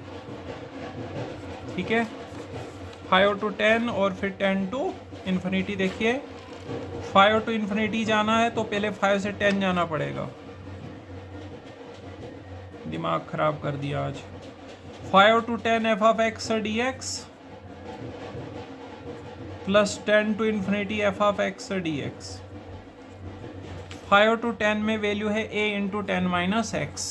ठीक है, 5 to 10 और फिर 10 to इन्फिनिटी। देखिए 5 to इन्फिनिटी जाना है तो पहले 5 से 10 जाना पड़ेगा। दिमाग खराब कर दिया आज। 5 to 10 F of x d x plus 10 to infinity f of x d x. 5 to 10 में वैल्यू है a इंटू 10 माइनस एक्स।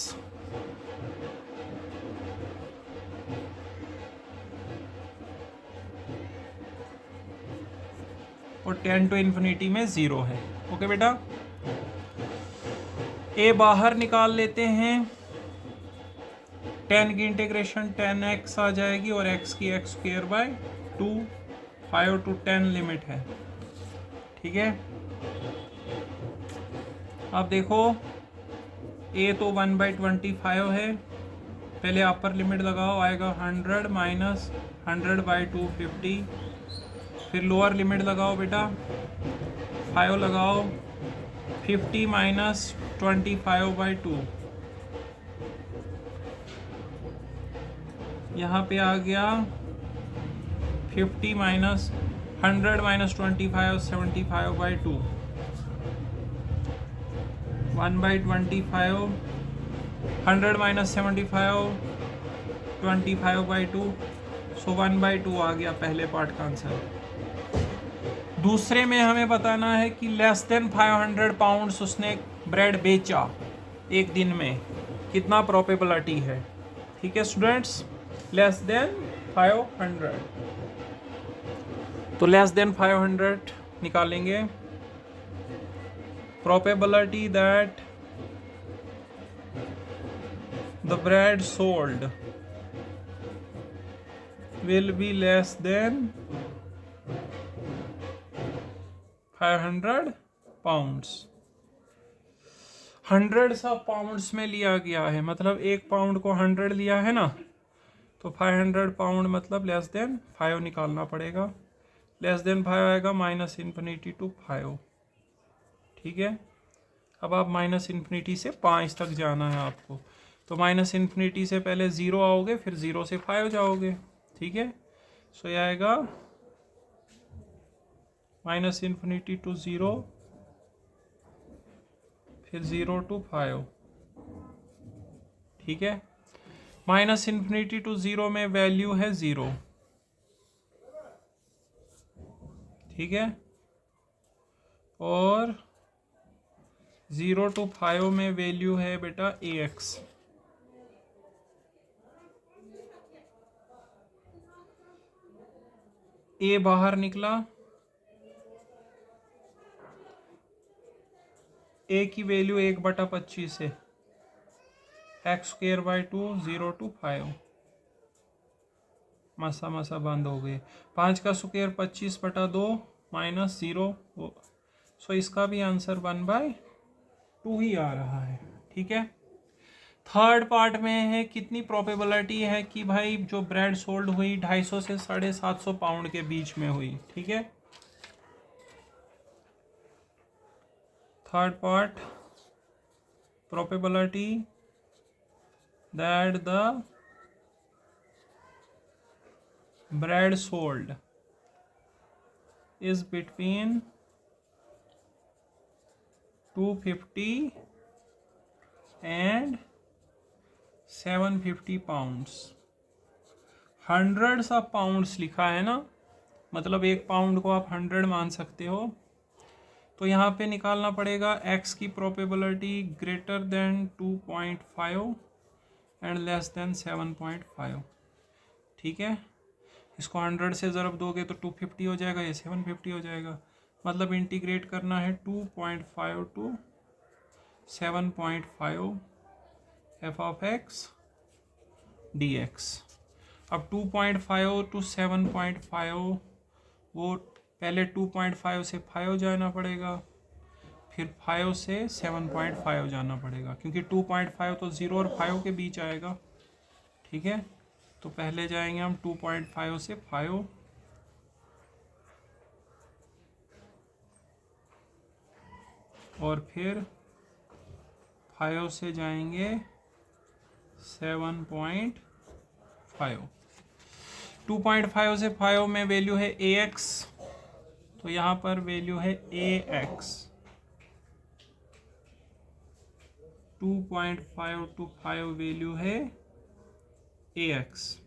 और 10 to इन्फिनिटी में 0 है। ओके बेटा, a बाहर निकाल लेते हैं, 10 की इंटीग्रेशन 10x आ जाएगी और x की x square by 2। 5 to 10 limit है। ठीक है, अब देखो a तो 1/25 है, पहले अपर लिमिट लगाओ, आएगा 100 माइनस 100/250। फिर लोअर लिमिट लगाओ बेटा, 5 लगाओ, 50 माइनस 25/2। यहाँ पे आ गया 50 माइनस 100 माइनस 25 75/2। 1/25, 100 माइनस 75 25/2, सो 1/2 आ गया पहले पार्ट का आंसर। दूसरे में हमें बताना है कि लेस देन 500 पाउंड्स उसने ब्रेड बेचा एक दिन में, कितना प्रोबेबिलिटी है। ठीक है स्टूडेंट्स, लेस देन 500, तो लेस देन 500 निकालेंगे। Probability that the bread sold will be less than 500 pounds. Hundreds of pounds में लिया गया है, मतलब एक पाउंड को 100 लिया है ना, तो 500 पाउंड मतलब लेस देन 5 निकालना पड़ेगा। लेस देन 5 आएगा माइनस इन्फिनिटी टू 5। ठीक है, अब आप माइनस इन्फिनिटी से 5 तक जाना है आपको, तो माइनस इन्फिनिटी से पहले 0 आओगे, फिर 0 से 5 जाओगे। ठीक है, सो ये आएगा माइनस इन्फिनिटी टू 0, फिर 0 to 5। ठीक है, माइनस इन्फिनिटी टू 0 में वैल्यू है 0। ठीक है, और 0 to 5 में वैल्यू है बेटा ax। a बाहर निकला, a की वैल्यू 1/25 है, एक्स स्क्वायर बाय 2, 0 to 5। मसा बंद हो गए। 5 का स्क्वायर 25/2 माइनस 0, सो इसका भी आंसर 1/5 2 ही आ रहा है। ठीक है, थर्ड पार्ट में है कितनी प्रोबेबिलिटी है कि भाई जो ब्रेड सोल्ड हुई 250 से 750 पाउंड के बीच में हुई। ठीक है, third part, probability that the bread sold is between 250 and 750 pounds। Hundreds of pounds लिखा है ना, मतलब 1 पाउंड को आप 100 मान सकते हो। तो यहाँ पे निकालना पड़ेगा x की probability greater than 2.5 and less than 7.5। ठीक है, इसको 100 से ज़रब दोगे तो 250 हो जाएगा, ये 750 हो जाएगा। मतलब इंटीग्रेट करना है 2.5 to 7.5 f of x d x. अब 2.5 टू 7.5, वो पहले 2.5 से 5 जाना पड़ेगा, फिर 5 से 7.5 जाना पड़ेगा, क्योंकि 2.5 तो 0 और 5 के बीच आएगा। ठीक है, तो पहले जाएंगे हम 2.5 से 5, और फिर 5 से जाएंगे 7.5। 2.5 से 5 में वैल्यू है ax, तो यहाँ पर वैल्यू है ax। 2.5 टू 5 वैल्यू है ax,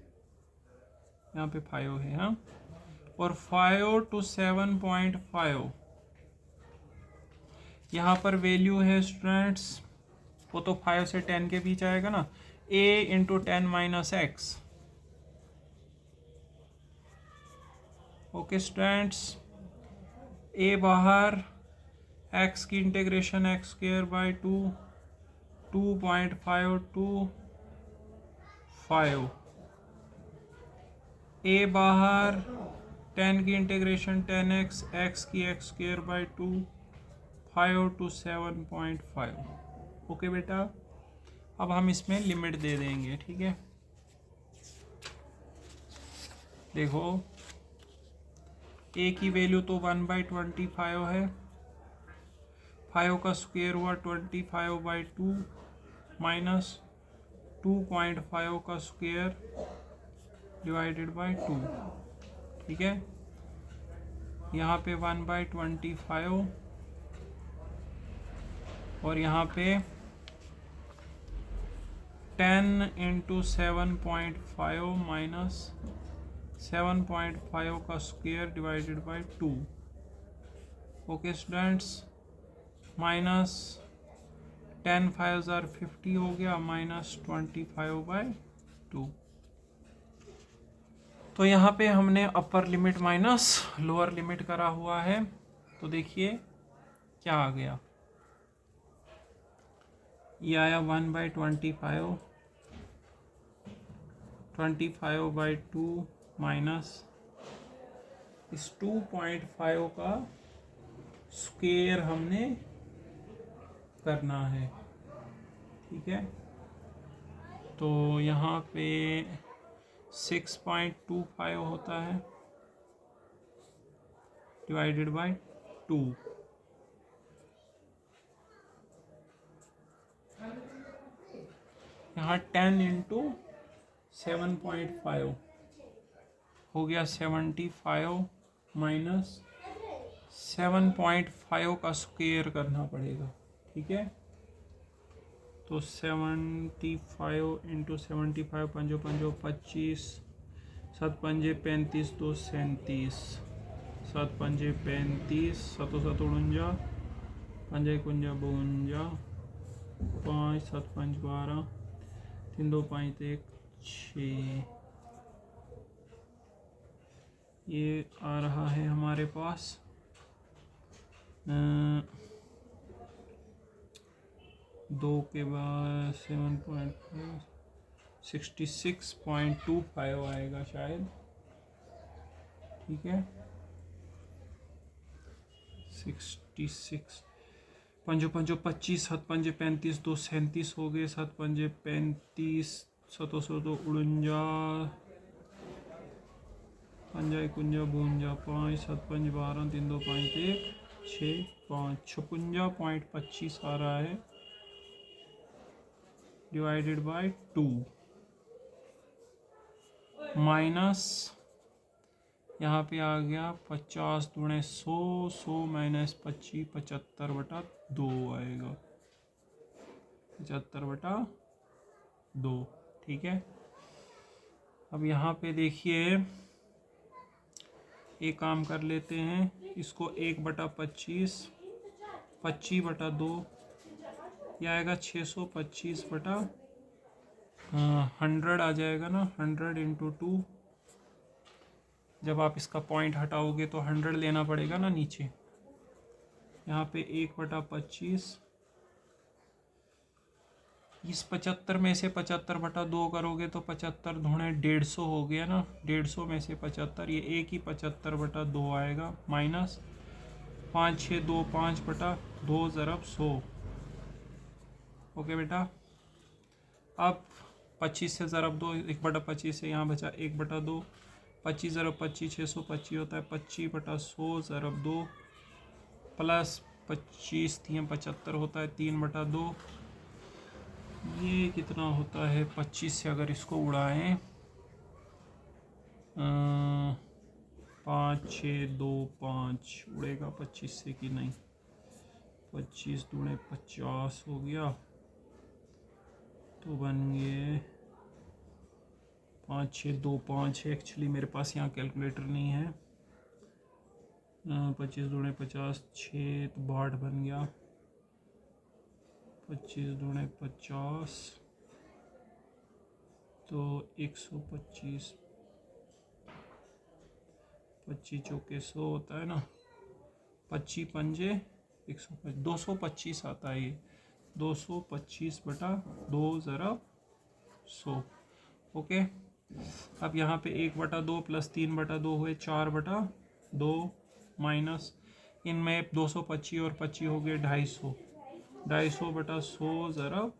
यहाँ पे 5 है। हाँ, और 5 टू 7.5 यहाँ पर वैल्यू है स्टूडेंट्स, वो तो 5 से 10 के बीच आएगा ना, a into 10 minus x. Okay students, a बाहर, x की integration x square by 2, 2.5 to 5, a बाहर, 10 की इंटीग्रेशन 10x, x की x square by 2, 5 to 7.5। Okay बेटा, अब हम इसमें लिमिट दे देंगे। ठीक है, देखो a की वैल्यू तो 1/25 है, 5 का स्क्वायर हुआ 25/2 माइनस 2.5 का स्क्वायर डिवाइडेड बाई 2। ठीक है, यहाँ पे 1/25 और यहाँ पे 10 इंटू 7.5 माइनस 7.5 का square divided by 2। Okay students, minus 10 5 50 हो गया, माइनस 25/2। तो यहाँ पे हमने upper limit minus lower limit करा हुआ है, तो देखिए क्या आ गया। ये आया 1/25, 25/2 माइनस इस 2.5 का स्क्वायर हमने करना है। ठीक है, तो यहाँ पे 6.25 होता है डिवाइडेड बाय 2। यहाँ 10 इंटू 7.5 हो गया 75 माइनस 7.5 का स्क्वायर करना पड़ेगा। ठीक है, तो 75 इंटू 75, 5 5 25, 7 5 35, 2 37, 7 5 35, 7 7 49, 5 1 52, 5 7 5 12, 3 2 5 1 6। ये आ रहा है हमारे पास 2 के बाद 7.5, 66.25 आएगा शायद। ठीक है, 66 पंजो पंजो 25, 7 पंजे 35, 2 37 हो गए, 7 पंजे 35, 7 7 49, पंजा 51 52 5, 7 पंजे 12, 3 2 5 1 6 5, 56.25 आ रहा है डिवाइडेड बाय 2 माइनस यहाँ पे आ गया 50 दूणे 100, 100 माइनस 25, 75/2 आएगा, 75/2। ठीक है, अब यहाँ पे देखिए एक काम कर लेते हैं, इसको 1/25, 25/2 यह आएगा 625/100 आ जाएगा ना, 100 × 2। जब आप इसका पॉइंट हटाओगे तो 100 लेना पड़ेगा ना नीचे, यहाँ पे 1/25, इस 75 में से 75/2 करोगे तो 75 दूणे 150 हो गया ना, 150 में से 75, ये एक ही 75/2 आएगा, माइनस 5 6 2 5/2 ज़रब 100। ओके बेटा, अब 25 से ज़रब 2, 1/25 से यहाँ बचा 1/2, 25 ज़रब 25 625 होता है, 25/100 ज़रब 2 प्लस 25 3 75 होता है 3/2। ये कितना होता है 25 से अगर इसको उड़ाएं 5 6 2 5 उड़ेगा 25 से कि नहीं, 25 दूणे 50 हो गया, तो बन गए 5 6 2 5। एक्चुअली मेरे पास यहाँ कैलकुलेटर नहीं है, 25 दूणे 50, 6 तो 62 बन गया, 25 दूणे 50 तो 125, 25 चौके 100 होता है ना, 25 पंजे 125, 225 आता है ये, 225/2 ज़रब 100। ओके, अब यहाँ पे 1/2 प्लस 3/2 हुए 4/2 माइनस इनमें 225 और 25 हो गए 250, 250/100 ज़रब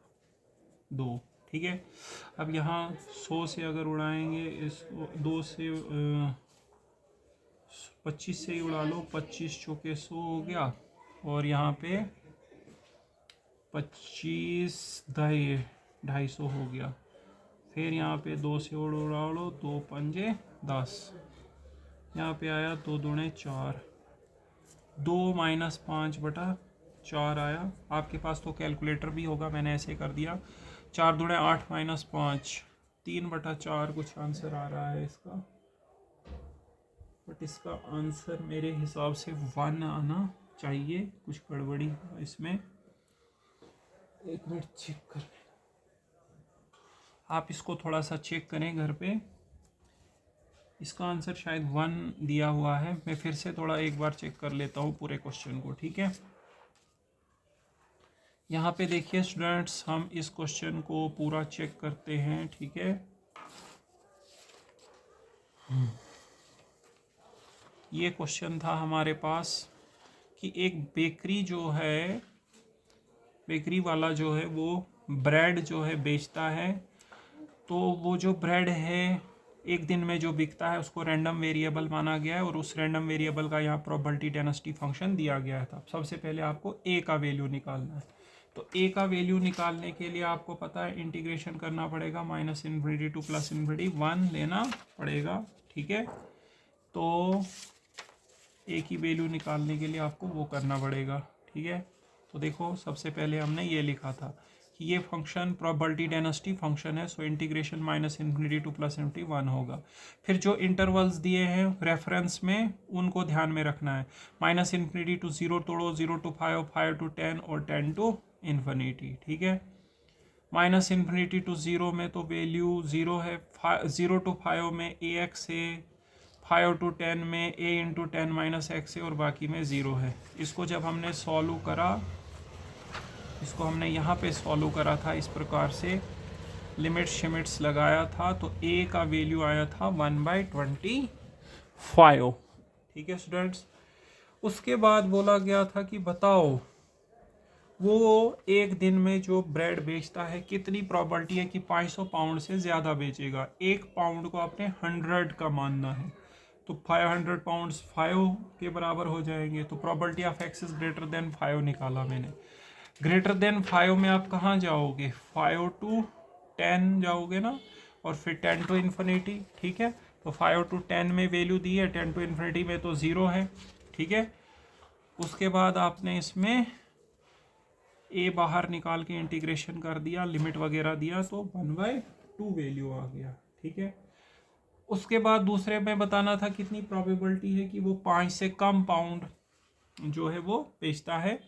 2। ठीक है, अब यहाँ 100 से अगर उड़ाएंगे इसको 2 से 25 से ही उड़ा लो, 25 चौके 100 हो गया, और यहाँ पे 25 250 हो गया, फिर यहाँ पे 2 से उड़ा लो, 2 पंजे 10, यहाँ पे आया 2 दूणे 4, 2 माइनस 5/4 आया। आपके पास तो कैलकुलेटर भी होगा, मैंने ऐसे कर दिया, 4 दूणे 8 माइनस 5, 3/4 कुछ आंसर आ रहा है इसका, बट इसका आंसर मेरे हिसाब से 1 आना चाहिए, कुछ गड़बड़ी इसमें, एक मिनट चेक कर, आप इसको थोड़ा सा चेक करें घर पे, इसका आंसर शायद 1 दिया हुआ है, मैं फिर से थोड़ा एक बार चेक कर लेता हूँ पूरे क्वेश्चन को। ठीक है, यहाँ पे देखिए स्टूडेंट्स, हम इस क्वेश्चन को पूरा चेक करते हैं। ठीक है, ये क्वेश्चन था हमारे पास कि एक बेकरी जो है, बेकरी वाला जो है वो ब्रेड जो है बेचता है, तो वो जो ब्रेड है एक दिन में जो बिकता है उसको रैंडम वेरिएबल माना गया है, और उस रैंडम वेरिएबल का यहाँ प्रोबेबिलिटी डेंसिटी फंक्शन दिया गया था। सबसे पहले आपको ए का वैल्यू निकालना है, तो ए का वैल्यू निकालने के लिए आपको पता है इंटीग्रेशन करना पड़ेगा, -∞ to +∞ 1 लेना पड़ेगा। ठीक है, तो ए की वैल्यू निकालने के लिए आपको वो करना पड़ेगा। ठीक है, तो देखो सबसे पहले हमने ये लिखा था कि ये फंक्शन प्रोबेबिलिटी डेंसिटी फंक्शन है, सो इंटीग्रेशन -∞ to +∞ 1 होगा। फिर जो इंटरवल्स दिए हैं रेफरेंस में उनको ध्यान में रखना है, -∞ to 0 तोड़ो, 0 to 5, 5 to 10 और 10 to ∞। ठीक है, -∞ to 0 में तो वैल्यू 0 है, 0 to 5 में ax है, 5 to 10 में a × 10 - x है, और बाकी में 0 है। इसको जब हमने सॉल्व करा, इसको हमने यहाँ पे सॉल्व करा था इस प्रकार से, लिमिट्स शिमिट्स लगाया था, तो a का वैल्यू आया था 1/25। ठीक है स्टूडेंट्स, उसके बाद बोला गया था कि बताओ वो एक दिन में जो ब्रेड बेचता है, कितनी प्रॉपर्टी है कि 500 पाउंड से ज़्यादा बेचेगा। 1 पाउंड को आपने 100 का मानना है, तो 500 पाउंड्स 5 के बराबर हो जाएंगे। तो property of x is greater than 5 निकाला मैंने। ग्रेटर देन 5 में आप कहाँ जाओगे, 5 to 10 जाओगे ना, और फिर 10 to इन्फिनिटी। ठीक है, तो 5 to 10 में वैल्यू दी है, 10 to इन्फिनिटी में तो 0 है। ठीक है, उसके बाद आपने इसमें ए बाहर निकाल के इंटीग्रेशन कर दिया, लिमिट वगैरह दिया, तो 1/2 वैल्यू आ गया। ठीक है, उसके बाद दूसरे में बताना था कितनी प्रोबेबिलिटी है कि वो 5 से कम पाउंड जो है वो बेचता है,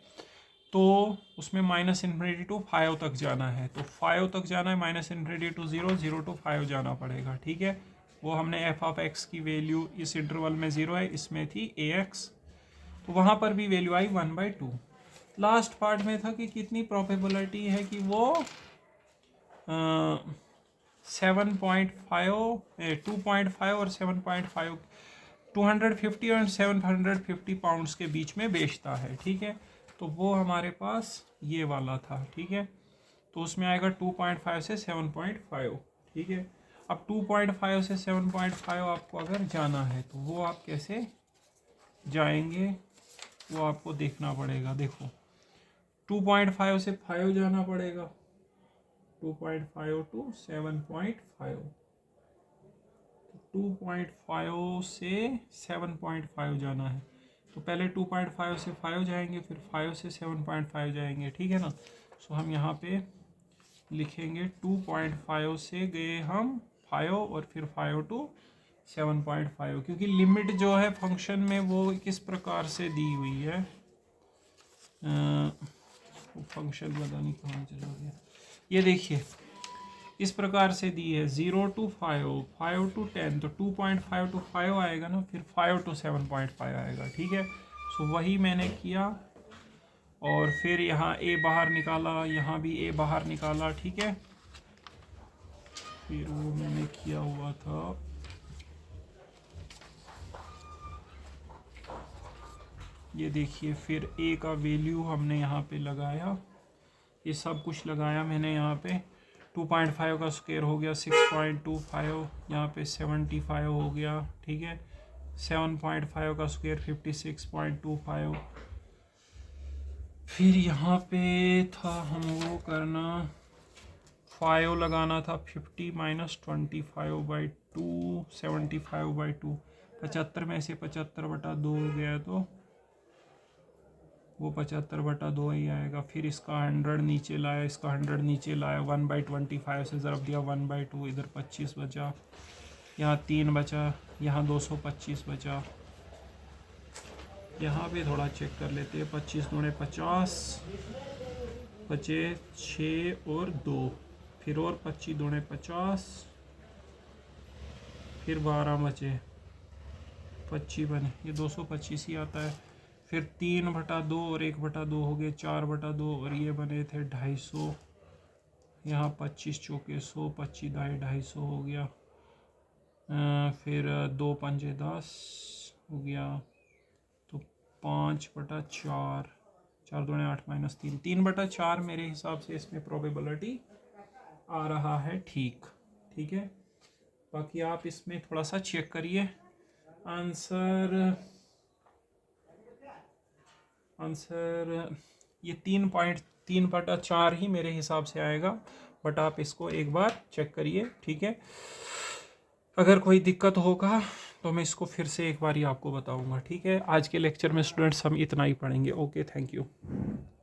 तो उसमें -∞ to 5 तक जाना है। तो 5 तक जाना है, -∞ to 0, 0 to 5 जाना पड़ेगा। ठीक है, वो हमने एफ ऑफ एक्स की वैल्यू इस इंटरवल में 0 है, इसमें थी AX, तो वहाँ पर भी वैल्यू आई 1/2। लास्ट पार्ट में था कि कितनी प्रोबेबिलिटी है कि वो 7.5 2.5 और 7.5 250 और 750 पाउंड्स के बीच में बेचता है। ठीक है, तो वो हमारे पास ये वाला था। ठीक है, तो उसमें आएगा 2.5 से 7.5। ठीक है, अब 2.5 से 7.5 आपको अगर जाना है तो वो आप कैसे जाएंगे, वो आपको देखना पड़ेगा। देखो, 2.5 से 5 जाना पड़ेगा, 2.5 to 7.5, 2.5 से 7.5 जाना है, तो पहले 2.5 से 5 जाएंगे, फिर 5 से 7.5 जाएंगे। ठीक है ना, सो हम यहाँ पे लिखेंगे 2.5 से गए हम 5 और फिर 5 to 7.5, क्योंकि लिमिट जो है फंक्शन में वो किस प्रकार से दी हुई है, वो फंक्शन पता नहीं कहाँ चला गया। ये देखिए, इस प्रकार से दी है 0 to 5, 5 to 10, तो 2.5 to 5 आएगा ना, फिर 5 to 7.5 आएगा। ठीक है, सो वही मैंने किया, और फिर यहाँ ए बाहर निकाला, यहाँ भी ए बाहर निकाला। ठीक है, फिर वो मैंने किया हुआ था, ये देखिए, फिर ए का वैल्यू हमने यहाँ पे लगाया, ये सब कुछ लगाया मैंने यहाँ पे। 2.5 का स्क्वायर हो गया 6.25, यहाँ पे 75 हो गया। ठीक है, 7.5 का स्क्वायर 56.25, फिर यहाँ पे था हम वो करना, 5 लगाना था, 50 - 25/2, 75/2, 75 में से 75/2 हो गया, तो वो 75/2 ही आएगा। फिर इसका 100 नीचे लाया, इसका 100 नीचे लाया, 1/25 से ज़रब दिया 1/2, इधर 25 बचा, यहाँ 3 बचा, यहाँ 225 बचा। यहाँ पे थोड़ा चेक कर लेते हैं, 25 दूने 50 बचे, 6 और 2, फिर और 25 दूने 50, फिर 12 बचे, 25 बने, ये 225 ही आता है। फिर 3/2 और 1/2 हो गए 4/2, और ये बने थे 250, यहाँ 25 चौके 100, 25 दाएँ 250 हो गया। फिर 2 पंजे 10 हो गया, तो 5/4, 4 दूने 8 - 3, 3/4 मेरे हिसाब से इसमें प्रोबेबिलिटी आ रहा है। ठीक है, बाकी आप इसमें थोड़ा सा चेक करिए। आंसर ये 3.3/4 ही मेरे हिसाब से आएगा, बट आप इसको एक बार चेक करिए। ठीक है, अगर कोई दिक्कत होगा तो मैं इसको फिर से एक बार ही आपको बताऊंगा। ठीक है, आज के लेक्चर में स्टूडेंट्स हम इतना ही पढ़ेंगे। Okay, thank you.